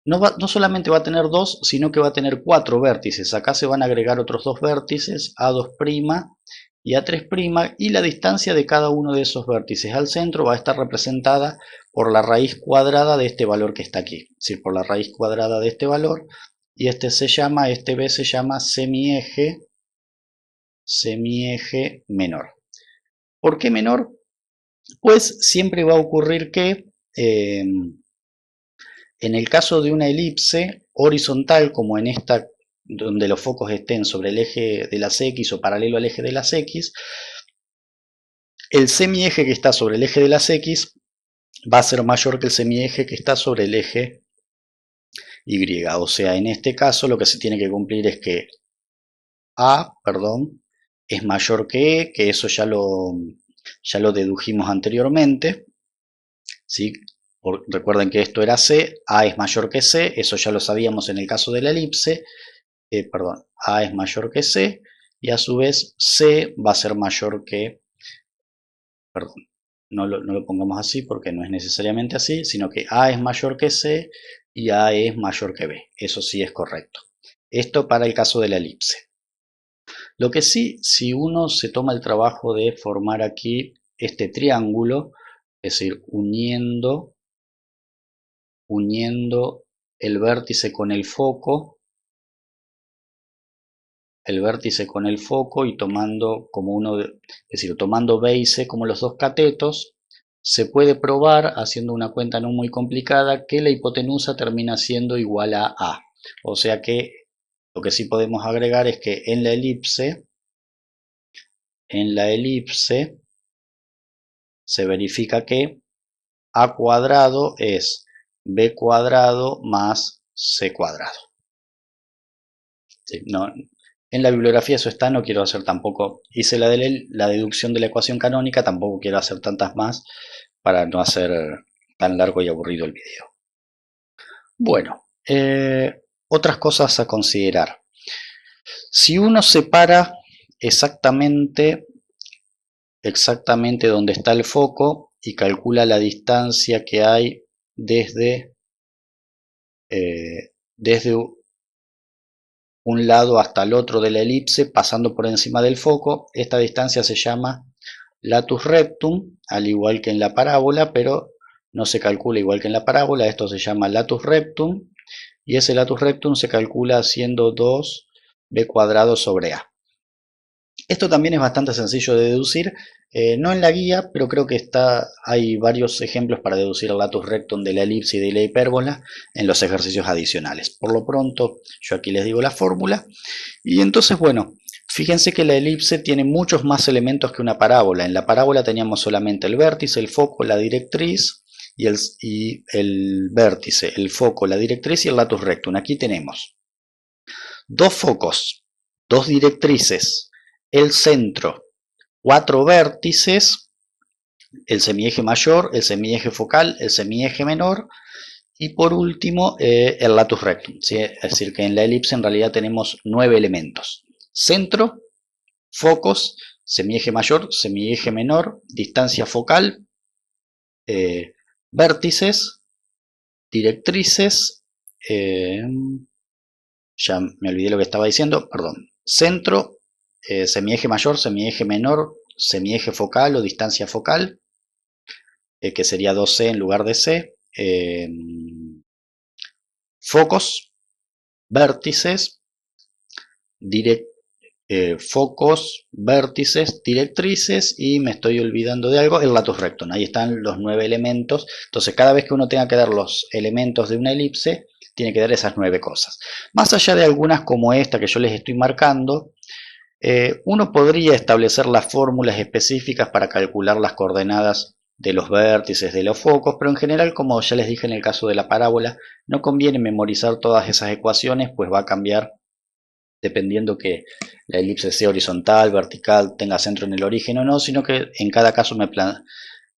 no solamente va a tener 2, sino que va a tener 4 vértices. Acá se van a agregar otros 2 vértices, A2' y A3', y la distancia de cada uno de esos vértices al centro va a estar representada por la raíz cuadrada de este valor que está aquí. Es decir, por la raíz cuadrada de este valor, y este B se llama semieje menor. ¿Por qué menor? Pues siempre va a ocurrir que en el caso de una elipse horizontal, como en esta, donde los focos estén sobre el eje de las X o paralelo al eje de las X, el semieje que está sobre el eje de las X va a ser mayor que el semieje que está sobre el eje Y. O sea, en este caso lo que se tiene que cumplir es que A, es mayor que E, que eso ya lo dedujimos anteriormente, ¿sí? Recuerden que esto era C, A es mayor que C, eso ya lo sabíamos en el caso de la elipse, A es mayor que C, y a su vez C va a ser mayor que, no lo pongamos así porque no es necesariamente así, sino que A es mayor que C y A es mayor que B, eso sí es correcto. Esto para el caso de la elipse. Lo que sí, si uno se toma el trabajo de formar aquí este triángulo, es decir, uniendo el vértice con el foco, y tomando como es decir, tomando B y C como los dos catetos, se puede probar, haciendo una cuenta no muy complicada, que la hipotenusa termina siendo igual a A. O sea que lo que sí podemos agregar es que en la elipse se verifica que A cuadrado es B cuadrado más C cuadrado. Sí, no, en la bibliografía eso está, no quiero hacer tampoco, hice la deducción de la ecuación canónica, tampoco quiero hacer tantas más para no hacer tan largo y aburrido el video. Bueno, otras cosas a considerar. Si uno separa exactamente donde está el foco y calcula la distancia que hay desde un lado hasta el otro de la elipse, pasando por encima del foco, esta distancia se llama latus rectum, al igual que en la parábola, pero no se calcula igual que en la parábola. Esto se llama latus rectum, y ese latus rectum se calcula haciendo 2b cuadrado sobre a. Esto también es bastante sencillo de deducir, no en la guía, pero creo que hay varios ejemplos para deducir el latus rectum de la elipse y de la hipérbola en los ejercicios adicionales. Por lo pronto, yo aquí les digo la fórmula. Y entonces, bueno, fíjense que la elipse tiene muchos más elementos que una parábola. En la parábola teníamos solamente el vértice, el foco, la directriz, y el vértice, el foco, la directriz y el latus rectum. Aquí tenemos dos focos, dos directrices, el centro, 4 vértices, el semieje mayor, el semieje focal, el semieje menor, y por último el latus rectum, ¿sí? Es decir, que en la elipse en realidad tenemos 9 elementos. Centro, focos, semieje mayor, semieje menor, distancia focal, vértices, directrices, ya me olvidé lo que estaba diciendo, perdón, centro, semieje mayor, semieje menor, semieje focal o distancia focal, que sería 2C en lugar de C, focos, vértices, focos, vértices, directrices y me estoy olvidando de algo, el latus rectum. Ahí están los 9 elementos. Entonces cada vez que uno tenga que dar los elementos de una elipse, tiene que dar esas 9 cosas. Más allá de algunas como esta que yo les estoy marcando, uno podría establecer las fórmulas específicas para calcular las coordenadas de los vértices, de los focos, pero en general, como ya les dije en el caso de la parábola, no conviene memorizar todas esas ecuaciones, pues va a cambiar dependiendo que la elipse sea horizontal, vertical, tenga centro en el origen o no, sino que en cada caso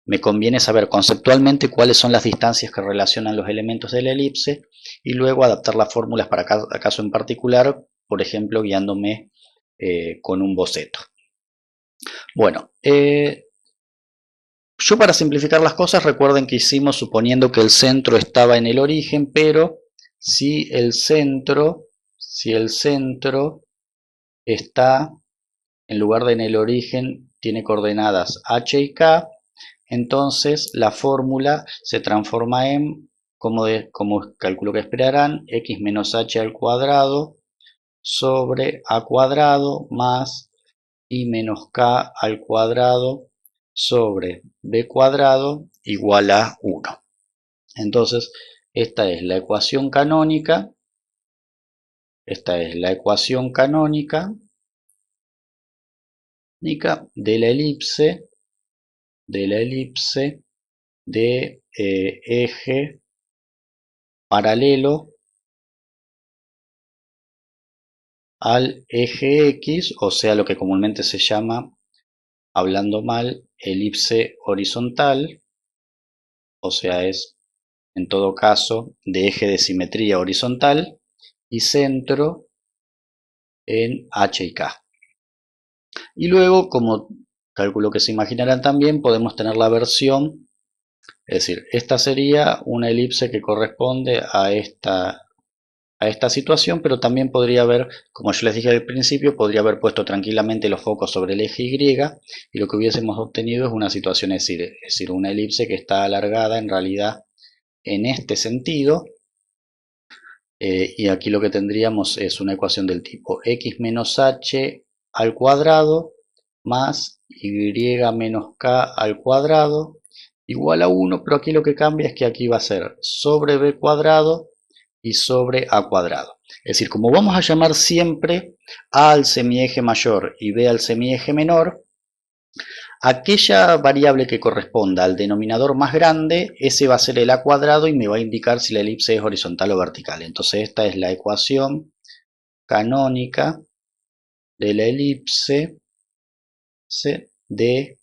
me conviene saber conceptualmente cuáles son las distancias que relacionan los elementos de la elipse y luego adaptar las fórmulas para cada caso en particular, por ejemplo, guiándome con un boceto. Bueno, yo para simplificar las cosas, recuerden que hicimos suponiendo que el centro estaba en el origen, pero si el centro está, en lugar de en el origen, tiene coordenadas h y k, entonces la fórmula se transforma en, como calculo que esperarán, x menos h al cuadrado sobre a cuadrado más i menos k al cuadrado sobre b cuadrado igual a 1. Entonces, esta es la ecuación canónica. Esta es la ecuación canónica de la elipse de eje paralelo al eje X, o sea, lo que comúnmente se llama, hablando mal, elipse horizontal, o sea, es en todo caso de eje de simetría horizontal y centro en H y K. Y luego, como calculo que se imaginarán también, podemos tener la versión, es decir, esta sería una elipse que corresponde a esta situación, pero también podría haber, como yo les dije al principio, podría haber puesto tranquilamente los focos sobre el eje Y y lo que hubiésemos obtenido es una situación, es decir, una elipse que está alargada en realidad en este sentido, y aquí lo que tendríamos es una ecuación del tipo x menos h al cuadrado más y menos k al cuadrado igual a 1, pero aquí lo que cambia es que aquí va a ser sobre b cuadrado y sobre a cuadrado. Es decir, como vamos a llamar siempre a al semieje mayor y b al semieje menor, aquella variable que corresponda al denominador más grande, ese va a ser el a cuadrado y me va a indicar si la elipse es horizontal o vertical. Entonces esta es la ecuación canónica de la elipse de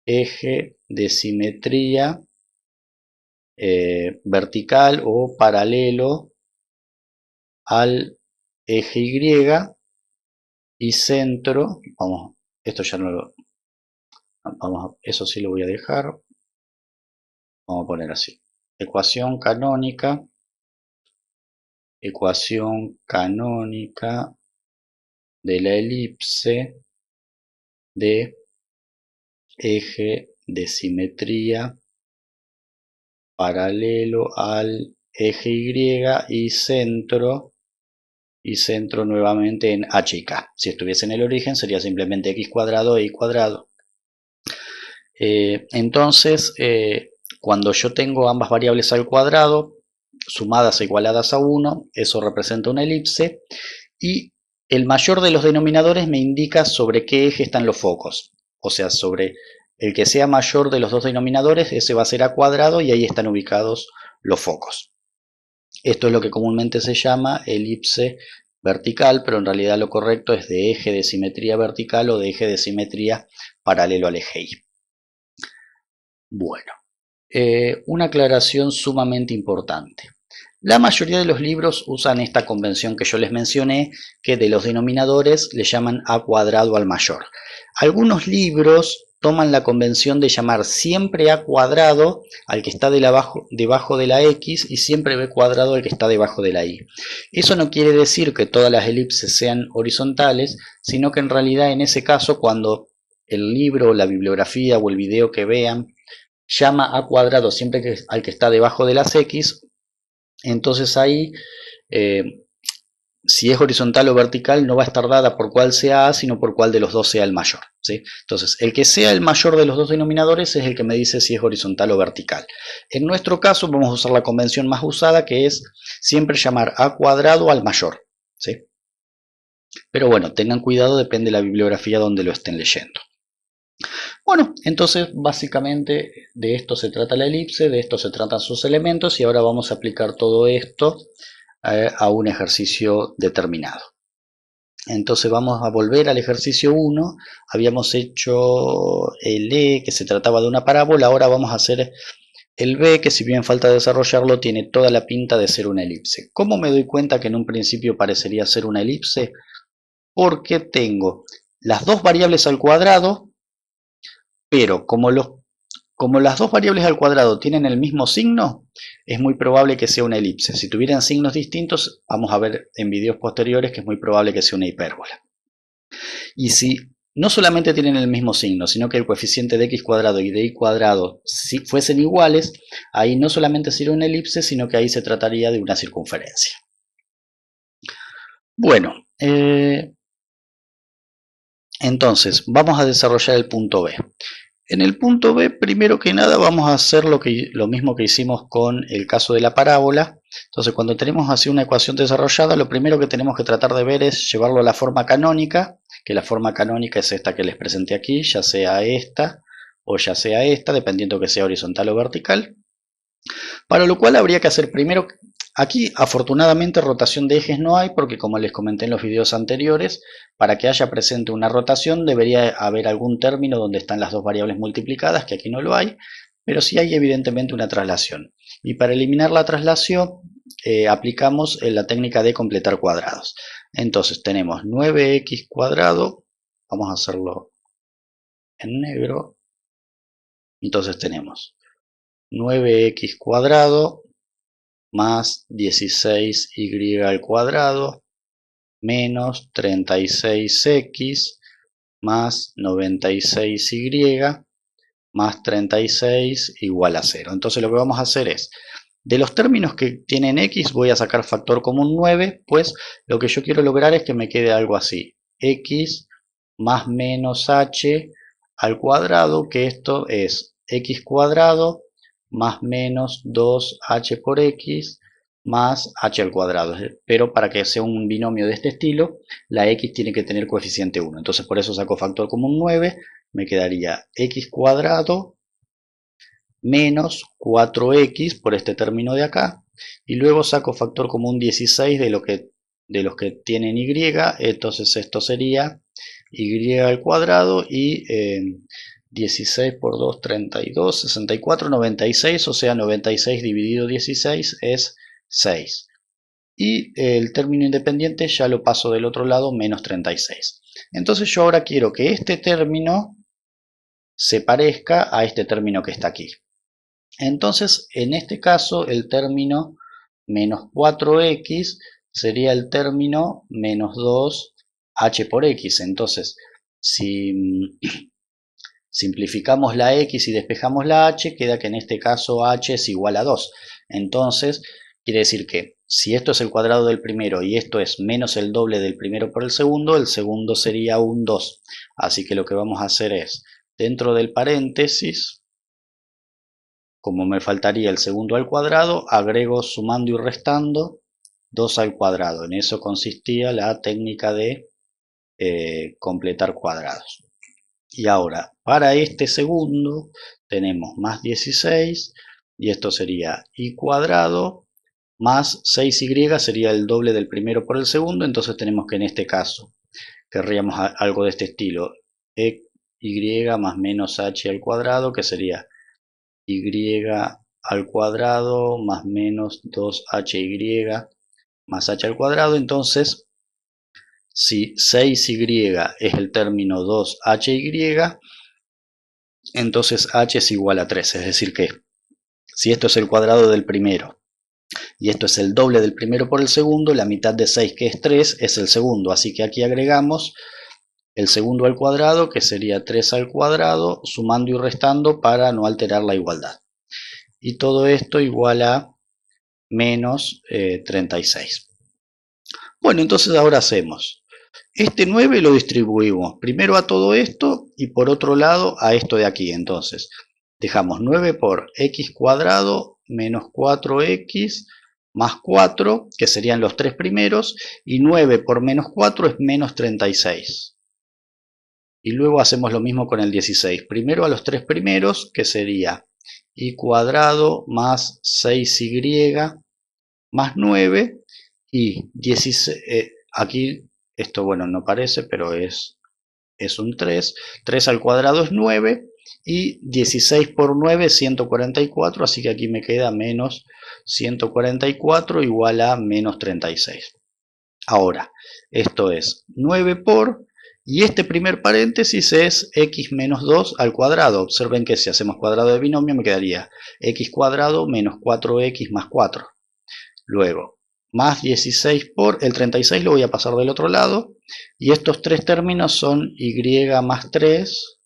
eje de simetría vertical o paralelo al eje Y centro, vamos, esto ya no lo, eso sí lo voy a dejar, vamos a poner así, ecuación canónica de la elipse de eje de simetría paralelo al eje Y y centro nuevamente en h y k. Si estuviese en el origen sería simplemente x cuadrado e y cuadrado. Entonces, cuando yo tengo ambas variables al cuadrado sumadas e igualadas a 1, eso representa una elipse y el mayor de los denominadores me indica sobre qué eje están los focos. O sea, sobre el que sea mayor de los dos denominadores, ese va a ser a cuadrado y ahí están ubicados los focos. Esto es lo que comúnmente se llama elipse vertical, pero en realidad lo correcto es de eje de simetría vertical o de eje de simetría paralelo al eje Y. Bueno, una aclaración sumamente importante. La mayoría de los libros usan esta convención que yo les mencioné, que de los denominadores le llaman a cuadrado al mayor. Algunos libros toman la convención de llamar siempre a cuadrado al que está debajo de la x y siempre b cuadrado al que está debajo de la y. Eso no quiere decir que todas las elipses sean horizontales, sino que en realidad en ese caso, cuando el libro, la bibliografía o el video que vean llama a cuadrado siempre al que está debajo de las x, entonces ahí si es horizontal o vertical no va a estar dada por cuál sea A, sino por cuál de los dos sea el mayor, ¿sí? Entonces, el que sea el mayor de los dos denominadores es el que me dice si es horizontal o vertical. En nuestro caso vamos a usar la convención más usada, que es siempre llamar a cuadrado al mayor, ¿sí? Pero bueno, tengan cuidado, depende de la bibliografía donde lo estén leyendo. Bueno, entonces básicamente de esto se trata la elipse, de esto se tratan sus elementos y ahora vamos a aplicar todo esto a un ejercicio determinado. Entonces vamos a volver al ejercicio 1, habíamos hecho el E que se trataba de una parábola, ahora vamos a hacer el B que si bien falta desarrollarlo tiene toda la pinta de ser una elipse. ¿Cómo me doy cuenta que en un principio parecería ser una elipse? Porque tengo las dos variables al cuadrado, pero como las dos variables al cuadrado tienen el mismo signo, es muy probable que sea una elipse. Si tuvieran signos distintos, vamos a ver en videos posteriores que es muy probable que sea una hipérbola. Y si no solamente tienen el mismo signo, sino que el coeficiente de x cuadrado y de y cuadrado si fuesen iguales, ahí no solamente sería una elipse, sino que ahí se trataría de una circunferencia. Bueno, entonces vamos a desarrollar el punto B. En el punto B, primero que nada, vamos a hacer lo mismo que hicimos con el caso de la parábola. Entonces, cuando tenemos así una ecuación desarrollada, lo primero que tenemos que tratar de ver es llevarlo a la forma canónica, que la forma canónica es esta que les presenté aquí, ya sea esta o ya sea esta, dependiendo que sea horizontal o vertical. Para lo cual habría que hacer primero, aquí afortunadamente rotación de ejes no hay, porque como les comenté en los videos anteriores, para que haya presente una rotación debería haber algún término donde están las dos variables multiplicadas, que aquí no lo hay, pero sí hay evidentemente una traslación. Y para eliminar la traslación aplicamos la técnica de completar cuadrados. Entonces tenemos 9x cuadrado, vamos a hacerlo en negro, entonces tenemos 9x cuadrado más 16y al cuadrado menos 36x más 96y más 36 igual a 0. Entonces lo que vamos a hacer es, de los términos que tienen x voy a sacar factor común 9, pues lo que yo quiero lograr es que me quede algo así, x más menos h al cuadrado, que esto es x cuadrado más menos 2h por x más h al cuadrado. Pero para que sea un binomio de este estilo, la x tiene que tener coeficiente 1. Entonces por eso saco factor común 9, me quedaría x cuadrado menos 4x por este término de acá. Y luego saco factor común 16 de los que tienen y. Entonces esto sería y al cuadrado y 16 por 2, 32, 64, 96, o sea 96 dividido 16 es 6. Y el término independiente ya lo paso del otro lado, menos 36. Entonces yo ahora quiero que este término se parezca a este término que está aquí. Entonces en este caso el término menos 4x sería el término menos 2h por x. Entonces si simplificamos la x y despejamos la h, queda que en este caso h es igual a 2. Entonces, quiere decir que si esto es el cuadrado del primero y esto es menos el doble del primero por el segundo sería un 2. Así que lo que vamos a hacer es, dentro del paréntesis, como me faltaría el segundo al cuadrado, agrego sumando y restando 2 al cuadrado. En eso consistía la técnica de completar cuadrados. Y ahora, para este segundo, tenemos más 16, y esto sería y cuadrado, más 6y sería el doble del primero por el segundo, entonces tenemos que en este caso, querríamos algo de este estilo, y más menos h al cuadrado, que sería y al cuadrado más menos 2hy más h al cuadrado. Entonces, si 6y es el término 2hy, entonces h es igual a 3, es decir que si esto es el cuadrado del primero y esto es el doble del primero por el segundo, la mitad de 6 que es 3 es el segundo, así que aquí agregamos el segundo al cuadrado, que sería 3 al cuadrado, sumando y restando para no alterar la igualdad. Y todo esto igual a menos 36. Bueno, entonces ahora hacemos. Este 9 lo distribuimos primero a todo esto y por otro lado a esto de aquí. Entonces, dejamos 9 por x cuadrado menos 4x más 4, que serían los tres primeros, y 9 por menos 4 es menos 36. Y luego hacemos lo mismo con el 16. Primero a los tres primeros, que sería y cuadrado más 6y más 9 y 16. Aquí esto, bueno, no parece, pero es un 3. 3 al cuadrado es 9 y 16 por 9 es 144, así que aquí me queda menos 144 igual a menos 36. Ahora, esto es 9 por, y este primer paréntesis es x menos 2 al cuadrado. Observen que si hacemos cuadrado de binomio me quedaría x cuadrado menos 4x más 4. Luego, más 16 por, el 36 lo voy a pasar del otro lado, y estos tres términos son y más 3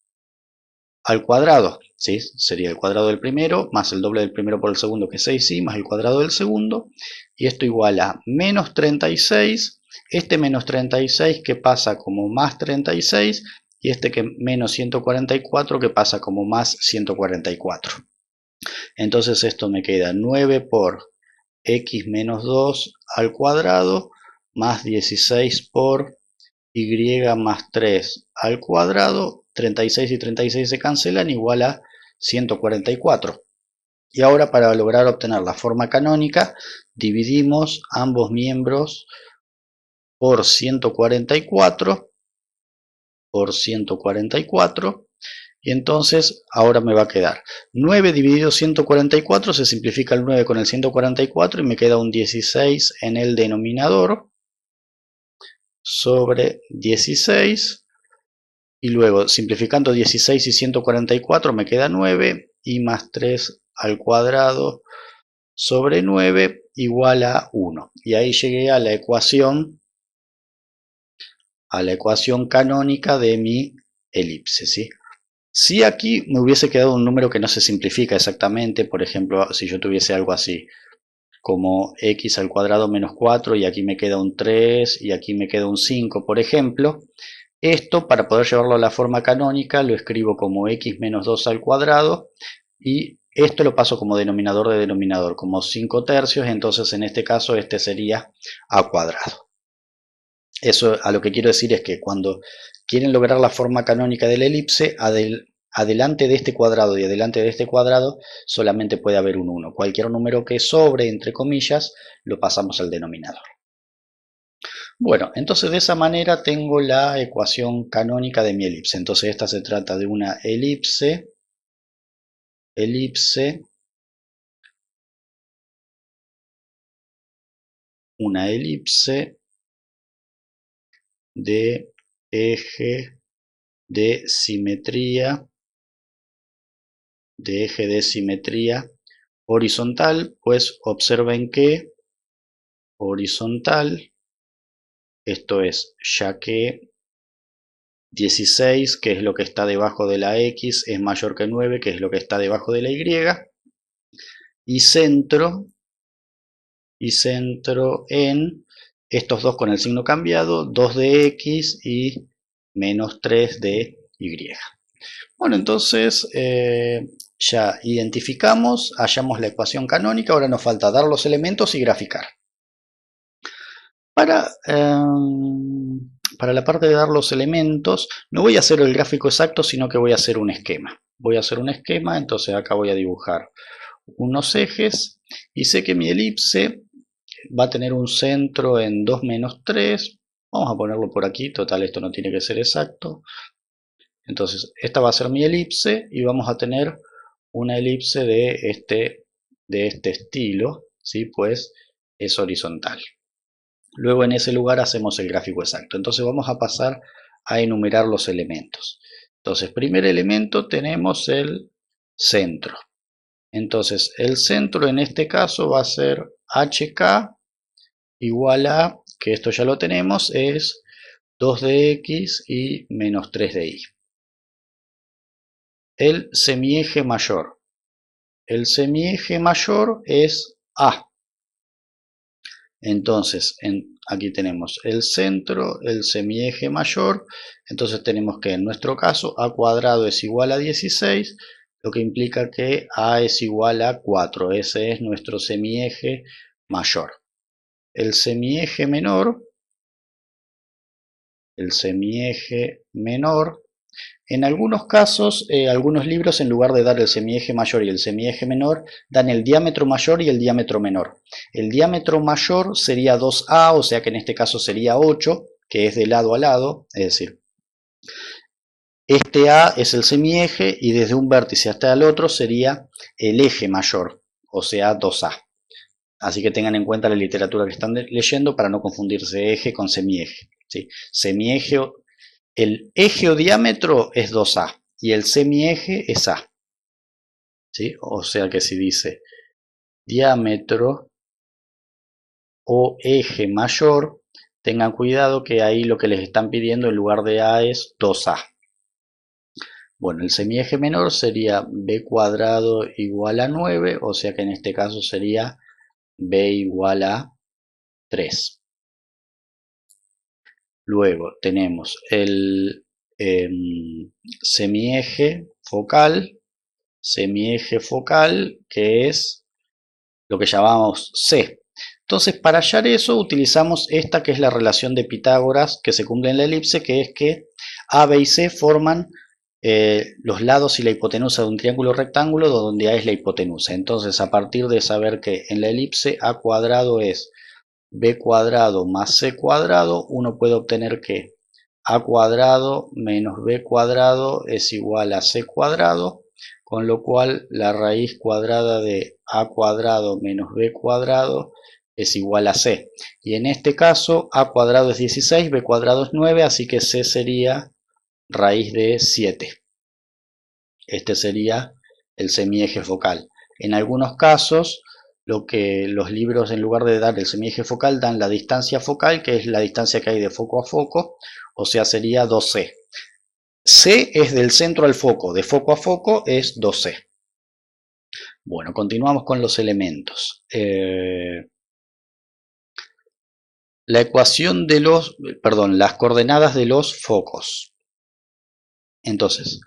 al cuadrado. ¿Sí? Sería el cuadrado del primero, más el doble del primero por el segundo, que es 6y, más el cuadrado del segundo, y esto igual a menos 36, este menos 36 que pasa como más 36, y este que menos 144 que pasa como más 144. Entonces esto me queda 9 por x menos 2 al cuadrado más 16 por y más 3 al cuadrado. 36 y 36 se cancelan, igual a 144. Y ahora, para lograr obtener la forma canónica, dividimos ambos miembros por 144 y entonces ahora me va a quedar 9 dividido 144, se simplifica el 9 con el 144 y me queda un 16 en el denominador sobre 16, y luego simplificando 16 y 144 me queda 9 y más 3 al cuadrado sobre 9 igual a 1, y ahí llegué a la ecuación canónica de mi elipse, ¿sí? Si aquí me hubiese quedado un número que no se simplifica exactamente, por ejemplo, si yo tuviese algo así como x al cuadrado menos 4 y aquí me queda un 3 y aquí me queda un 5, por ejemplo, esto, para poder llevarlo a la forma canónica, lo escribo como x menos 2 al cuadrado, y esto lo paso como denominador de denominador, como 5 tercios, entonces en este caso este sería a cuadrado. Eso a lo que quiero decir es que cuando quieren lograr la forma canónica de la elipse, adelante de este cuadrado y adelante de este cuadrado solamente puede haber un 1. Cualquier número que sobre, entre comillas, lo pasamos al denominador. Bueno, entonces de esa manera tengo la ecuación canónica de mi elipse. Entonces esta se trata de una elipse de eje de simetría horizontal. Pues observen que horizontal, esto es, ya que 16, que es lo que está debajo de la x, es mayor que 9, que es lo que está debajo de la y, y centro en estos dos con el signo cambiado, 2 de x y menos 3 de y. Bueno, entonces ya identificamos, hallamos la ecuación canónica, ahora nos falta dar los elementos y graficar. Para la parte de dar los elementos, no voy a hacer el gráfico exacto, sino que voy a hacer un esquema. Entonces acá voy a dibujar unos ejes, y sé que mi elipse va a tener un centro en 2 menos 3. Vamos a ponerlo por aquí, total esto no tiene que ser exacto. Entonces esta va a ser mi elipse, y vamos a tener una elipse de este estilo, ¿sí? Pues es horizontal. Luego en ese lugar hacemos el gráfico exacto. Entonces vamos a pasar a enumerar los elementos. Entonces, primer elemento tenemos el centro. Entonces, el centro en este caso va a ser HK igual a, que esto ya lo tenemos, es 2 de X y menos 3 de Y. El semieje mayor. El semieje mayor es A. Entonces, aquí tenemos el centro, el semieje mayor. Entonces tenemos que en nuestro caso A cuadrado es igual a 16, lo que implica que A es igual a 4. Ese es nuestro semieje mayor. El semieje menor, en algunos casos, algunos libros en lugar de dar el semieje mayor y el semieje menor, dan el diámetro mayor y el diámetro menor. El diámetro mayor sería 2A, o sea que en este caso sería 8, que es de lado a lado, es decir, este A es el semieje y desde un vértice hasta el otro sería el eje mayor, o sea 2A. Así que tengan en cuenta la literatura que están leyendo para no confundirse eje con semieje. ¿Sí? Semieje, el eje o diámetro es 2A y el semieje es A. ¿Sí? O sea que si dice diámetro o eje mayor, tengan cuidado que ahí lo que les están pidiendo en lugar de A es 2A. Bueno, el semieje menor sería b cuadrado igual a 9, o sea que en este caso sería b igual a 3. Luego tenemos el semieje focal, que es lo que llamamos C. Entonces, para hallar eso utilizamos esta que es la relación de Pitágoras que se cumple en la elipse, que es que A, B y C forman los lados y la hipotenusa de un triángulo rectángulo donde A es la hipotenusa. Entonces, a partir de saber que en la elipse A cuadrado es B cuadrado más C cuadrado, uno puede obtener que A cuadrado menos B cuadrado es igual a C cuadrado, con lo cual la raíz cuadrada de A cuadrado menos B cuadrado es igual a C. Y en este caso A cuadrado es 16, B cuadrado es 9, así que C sería raíz de 7. Este sería el semieje focal. En algunos casos, lo que los libros en lugar de dar el semieje focal dan la distancia focal, que es la distancia que hay de foco a foco, o sea sería 2C. C es del centro al foco, de foco a foco es 2C. Bueno, continuamos con los elementos. La ecuación de las coordenadas de los focos. Entonces,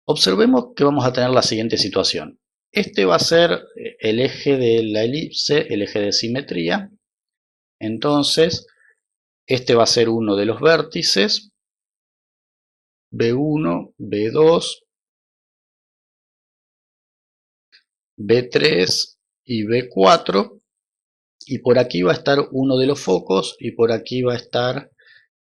observemos que vamos a tener la siguiente situación. Este va a ser el eje de la elipse, el eje de simetría. Entonces, este va a ser uno de los vértices, B1, B2, B3 y B4. Y por aquí va a estar uno de los focos y por aquí va a estar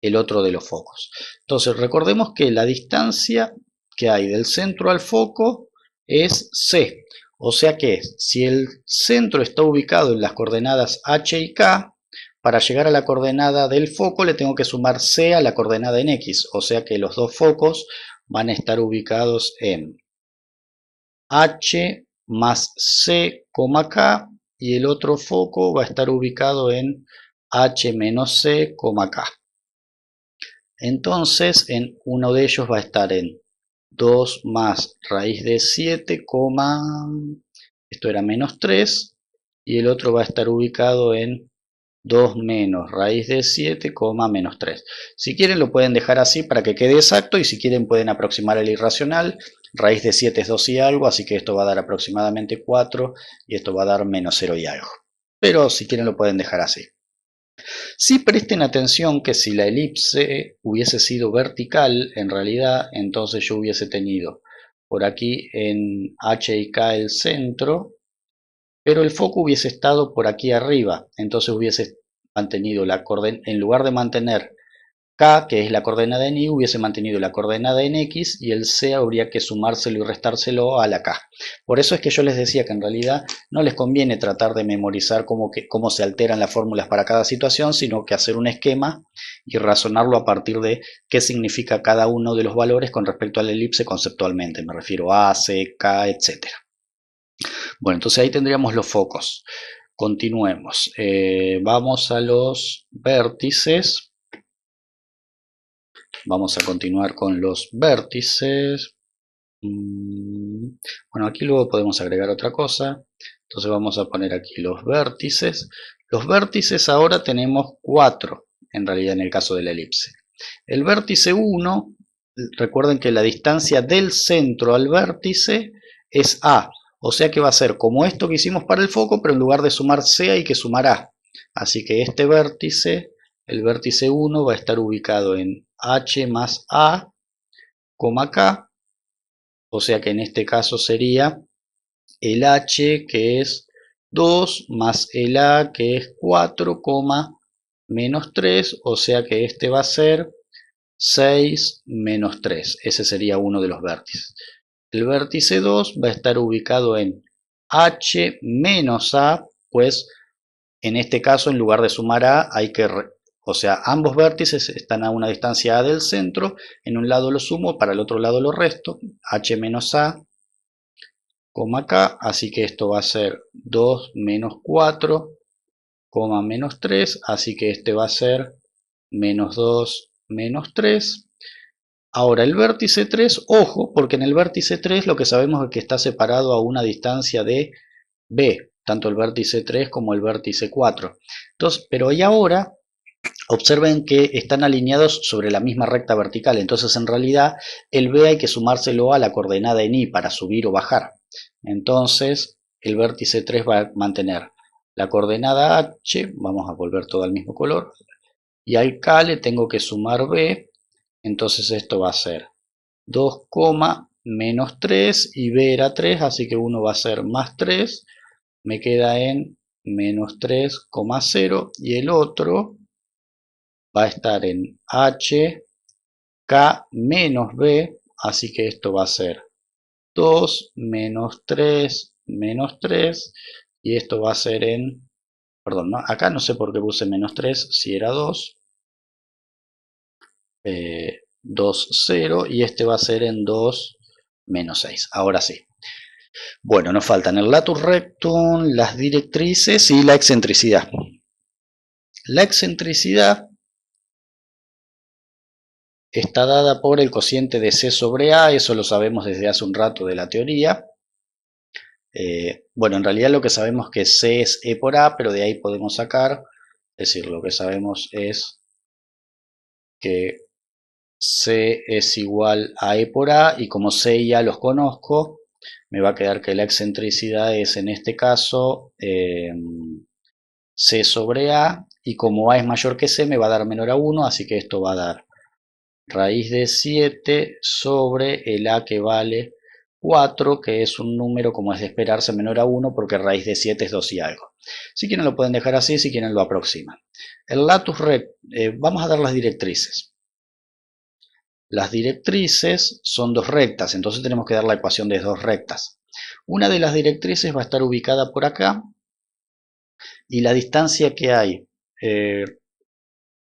el otro de los focos. Entonces, recordemos que la distancia que hay del centro al foco es C. O sea que si el centro está ubicado en las coordenadas H y K, para llegar a la coordenada del foco le tengo que sumar C a la coordenada en X. O sea que los dos focos van a estar ubicados en H más C, K, y el otro foco va a estar ubicado en H menos C, K. Entonces, en uno de ellos va a estar en 2 más raíz de 7, esto era menos 3, y el otro va a estar ubicado en 2 menos raíz de 7, menos 3. Si quieren lo pueden dejar así para que quede exacto, y si quieren pueden aproximar el irracional. Raíz de 7 es 2 y algo, así que esto va a dar aproximadamente 4, y esto va a dar menos 0 y algo. Pero si quieren lo pueden dejar así. Sí, presten atención que si la elipse hubiese sido vertical, en realidad, entonces yo hubiese tenido por aquí en H y K el centro, pero el foco hubiese estado por aquí arriba. Entonces hubiese mantenido en lugar de mantener K, que es la coordenada en Y, hubiese mantenido la coordenada en X y el C habría que sumárselo y restárselo a la K. Por eso es que yo les decía que en realidad no les conviene tratar de memorizar cómo se alteran las fórmulas para cada situación, sino que hacer un esquema y razonarlo a partir de qué significa cada uno de los valores con respecto a la elipse conceptualmente. Me refiero a, C, K, etc. Bueno, entonces ahí tendríamos los focos. Continuemos. Vamos a los vértices. Vamos a continuar con los vértices. Bueno, aquí luego podemos agregar otra cosa. Entonces vamos a poner aquí los vértices. Los vértices ahora tenemos 4, en realidad en el caso de la elipse. El vértice 1, recuerden que la distancia del centro al vértice es A. O sea que va a ser como esto que hicimos para el foco, pero en lugar de sumar C hay que sumar A. Así que este vértice, el vértice 1, va a estar ubicado en H más A, K. O sea que en este caso sería el H, que es 2, más el A, que es 4, menos 3. O sea que este va a ser 6 menos 3. Ese sería uno de los vértices. El vértice 2 va a estar ubicado en H menos A, pues en este caso en lugar de sumar A hay que... O sea, ambos vértices están a una distancia A del centro. En un lado lo sumo, para el otro lado lo resto. H menos A, K. Así que esto va a ser 2 menos 4, menos 3. Así que este va a ser menos 2 menos 3. Ahora el vértice 3, ojo, porque en el vértice 3 lo que sabemos es que está separado a una distancia de B, tanto el vértice 3 como el vértice 4. Entonces, pero y ahora observen que están alineados sobre la misma recta vertical, entonces en realidad el B hay que sumárselo a la coordenada en Y para subir o bajar. Entonces el vértice 3 va a mantener la coordenada H, vamos a volver todo al mismo color, y al K le tengo que sumar B. Entonces esto va a ser 2, menos 3 y B era 3, así que uno va a ser más 3. Me queda en menos 3,0 y el otro va a estar en H, K menos B, así que esto va a ser 2 menos 3 menos 3 y esto va a ser en, perdón, ¿no? Acá no sé por qué puse menos 3 si era 2. 2, 0 y este va a ser en 2 menos 6. Ahora sí. Bueno, nos faltan el latus rectum, las directrices y la excentricidad. La excentricidad está dada por el cociente de C sobre A, eso lo sabemos desde hace un rato de la teoría. Bueno, en realidad lo que sabemos es que C es E por A, pero de ahí podemos sacar, es decir, lo que sabemos es que C es igual a E por A y como C y A los conozco, me va a quedar que la excentricidad es en este caso C sobre A y como A es mayor que C me va a dar menor a 1, así que esto va a dar raíz de 7 sobre el A que vale 4, que es un número como es de esperarse menor a 1 porque raíz de 7 es 2 y algo. Si quieren lo pueden dejar así, si quieren lo aproximan. El latus rectum, vamos a dar las directrices. Las directrices son dos rectas, entonces tenemos que dar la ecuación de dos rectas. Una de las directrices va a estar ubicada por acá y la distancia que hay,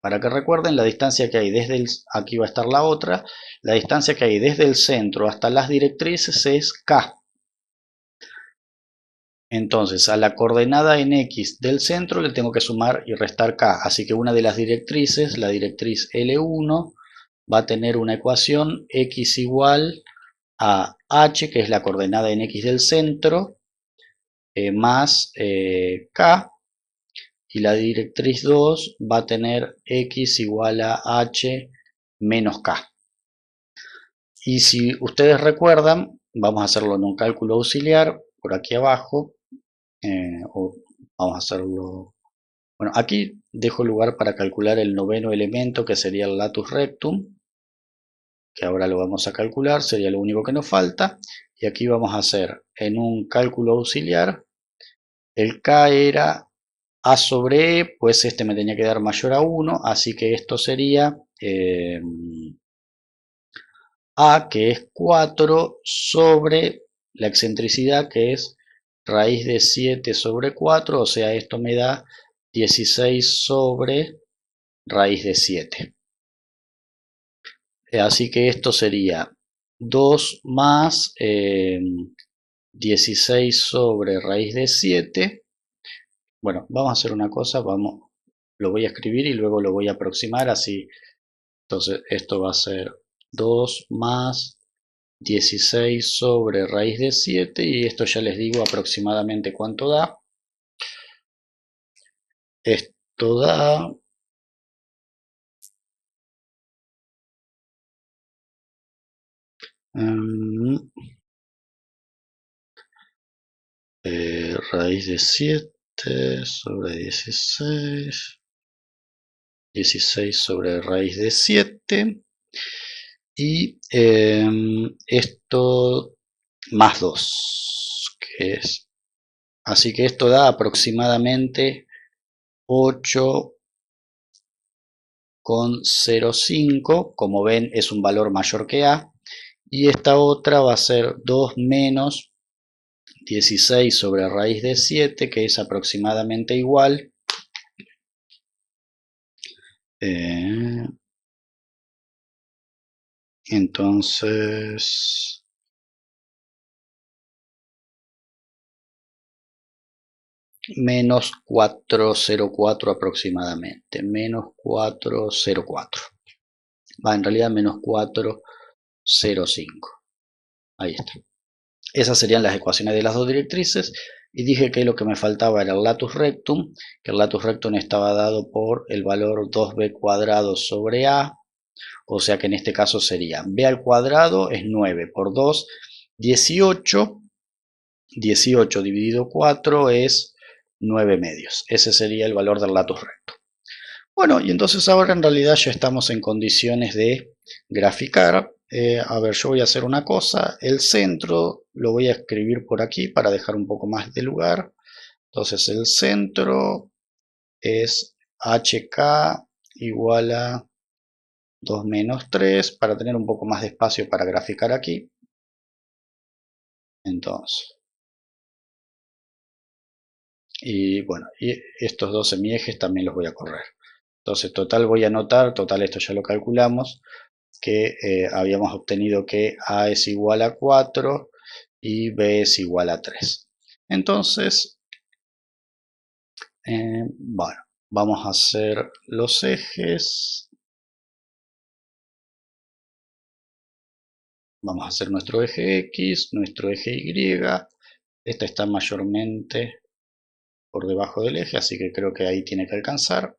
para que recuerden, la distancia que hay desde aquí va a estar la otra, la distancia que hay desde el centro hasta las directrices es K. Entonces a la coordenada en X del centro le tengo que sumar y restar K, así que una de las directrices, la directriz L1, va a tener una ecuación X igual a H, que es la coordenada en X del centro, más K, y la directriz 2 va a tener X igual a H menos K. Y si ustedes recuerdan, vamos a hacerlo en un cálculo auxiliar, por aquí abajo, o vamos a hacerlo... Bueno, aquí dejo lugar para calcular el noveno elemento, que sería el latus rectum, que ahora lo vamos a calcular, sería lo único que nos falta. Y aquí vamos a hacer en un cálculo auxiliar, el K era A sobre E, pues este me tenía que dar mayor a 1, así que esto sería A, que es 4, sobre la excentricidad, que es raíz de 7 sobre 4, o sea, esto me da 16 sobre raíz de 7. Así que esto sería 2 más 16 sobre raíz de 7. Bueno, vamos a hacer una cosa, lo voy a escribir y luego lo voy a aproximar así. Entonces esto va a ser 2 más 16 sobre raíz de 7 y esto ya les digo aproximadamente cuánto da. Esto da raíz de 7 sobre 16, 16 sobre raíz de 7 y esto más 2, que es, así que esto da aproximadamente 8,05, como ven es un valor mayor que A, y esta otra va a ser 2 menos 16 sobre raíz de 7, que es aproximadamente igual entonces menos 404 aproximadamente, menos 404, va en realidad menos 405, ahí está. Esas serían las ecuaciones de las dos directrices y dije que lo que me faltaba era el latus rectum, que el latus rectum estaba dado por el valor 2b cuadrado sobre a, o sea que en este caso sería b al cuadrado es 9 por 2, 18, 18 dividido 4 es 9 medios, ese sería el valor del latus rectum. Bueno, y entonces ahora en realidad ya estamos en condiciones de graficar. A ver, yo voy a hacer una cosa, el centro lo voy a escribir por aquí para dejar un poco más de lugar. Entonces el centro es HK igual a 2 menos 3 para tener un poco más de espacio para graficar aquí. Entonces, y bueno, y estos dos semiejes también los voy a correr. Entonces total voy a anotar, total esto ya lo calculamos, que habíamos obtenido que A es igual a 4 y B es igual a 3. Entonces, bueno, vamos a hacer los ejes. Vamos a hacer nuestro eje X, nuestro eje Y. Esta está mayormente por debajo del eje, así que creo que ahí tiene que alcanzar.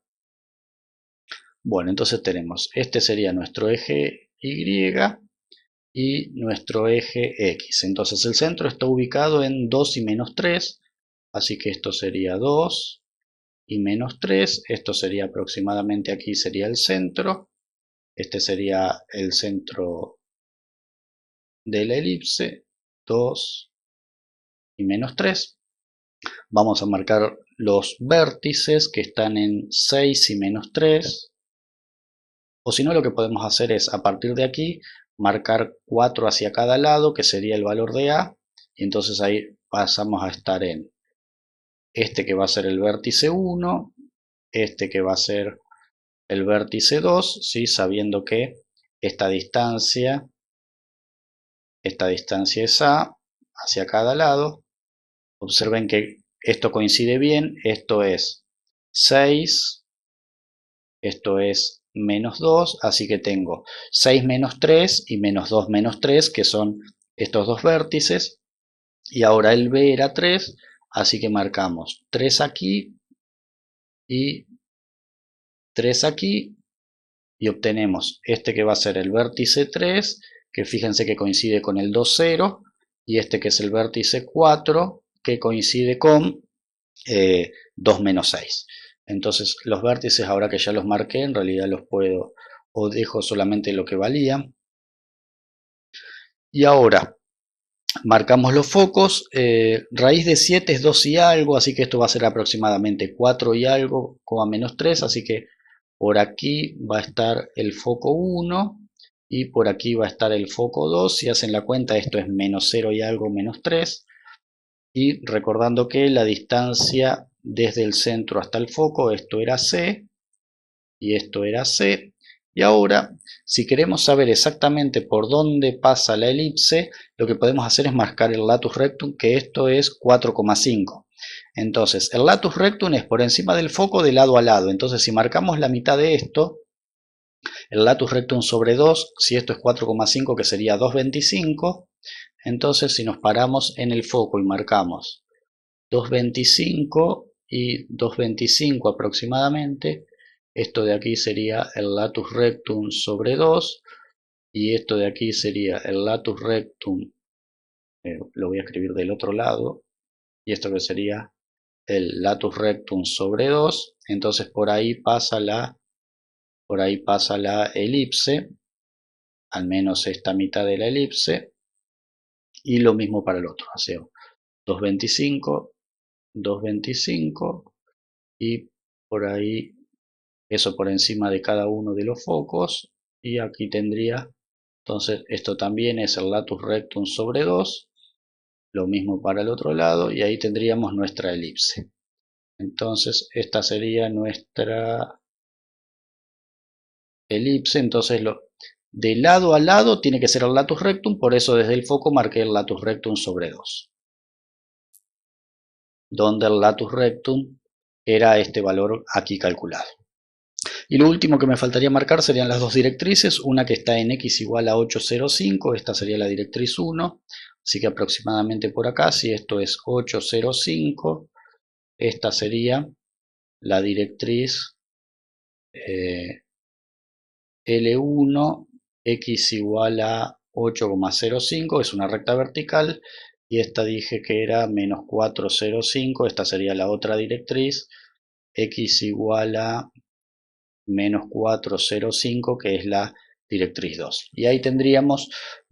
Bueno, entonces tenemos, este sería nuestro eje Y y nuestro eje X. Entonces el centro está ubicado en 2 y menos 3, así que esto sería 2 y menos 3, esto sería aproximadamente aquí sería el centro, este sería el centro de la elipse, 2 y menos 3. Vamos a marcar los vértices que están en 6 y menos 3, o si no lo que podemos hacer es a partir de aquí marcar 4 hacia cada lado, que sería el valor de A, y entonces ahí pasamos a estar en este que va a ser el vértice 1, este que va a ser el vértice 2, ¿sí? Sabiendo que esta distancia es A hacia cada lado. Observen que esto coincide bien, esto es 6, esto es menos 2, así que tengo 6 menos 3 y menos 2 menos 3, que son estos dos vértices, y ahora el B era 3, así que marcamos 3 aquí y 3 aquí, y obtenemos este que va a ser el vértice 3, que fíjense que coincide con el 2, 0, y este que es el vértice 4, que coincide con 2 menos 6. Entonces los vértices, ahora que ya los marqué, en realidad los puedo, o dejo solamente lo que valía. Y ahora marcamos los focos, raíz de 7 es 2 y algo, así que esto va a ser aproximadamente 4 y algo, coma menos 3, así que por aquí va a estar el foco 1 y por aquí va a estar el foco 2. Si hacen la cuenta, esto es menos 0 y algo, menos 3. Y recordando que la distancia desde el centro hasta el foco, esto era C y esto era C. Y ahora, si queremos saber exactamente por dónde pasa la elipse, lo que podemos hacer es marcar el latus rectum, que esto es 4,5. Entonces, el latus rectum es por encima del foco de lado a lado. Entonces, si marcamos la mitad de esto, el latus rectum sobre 2, si esto es 4,5, que sería 2,25, entonces si nos paramos en el foco y marcamos 2,25 y 2,25 aproximadamente, esto de aquí sería el latus rectum sobre 2 y esto de aquí sería el latus rectum, lo voy a escribir del otro lado, y esto que sería el latus rectum sobre 2, entonces por ahí pasa la elipse, al menos esta mitad de la elipse, y lo mismo para el otro, o sea, 2,25, 2,25 y por ahí eso por encima de cada uno de los focos, y aquí tendría, entonces esto también es el latus rectum sobre 2, lo mismo para el otro lado, y ahí tendríamos nuestra elipse. Entonces esta sería nuestra elipse. Entonces de lado a lado tiene que ser el latus rectum, por eso desde el foco marqué el latus rectum sobre 2, donde el latus rectum era este valor aquí calculado. Y lo último que me faltaría marcar serían las dos directrices, una que está en x igual a 8,05, esta sería la directriz 1, así que aproximadamente por acá, si esto es 8,05, esta sería la directriz L1, x igual a 8,05, es una recta vertical, y esta dije que era menos 4,05, esta sería la otra directriz, x igual a menos 4,05, que es la directriz 2. Y ahí tendríamos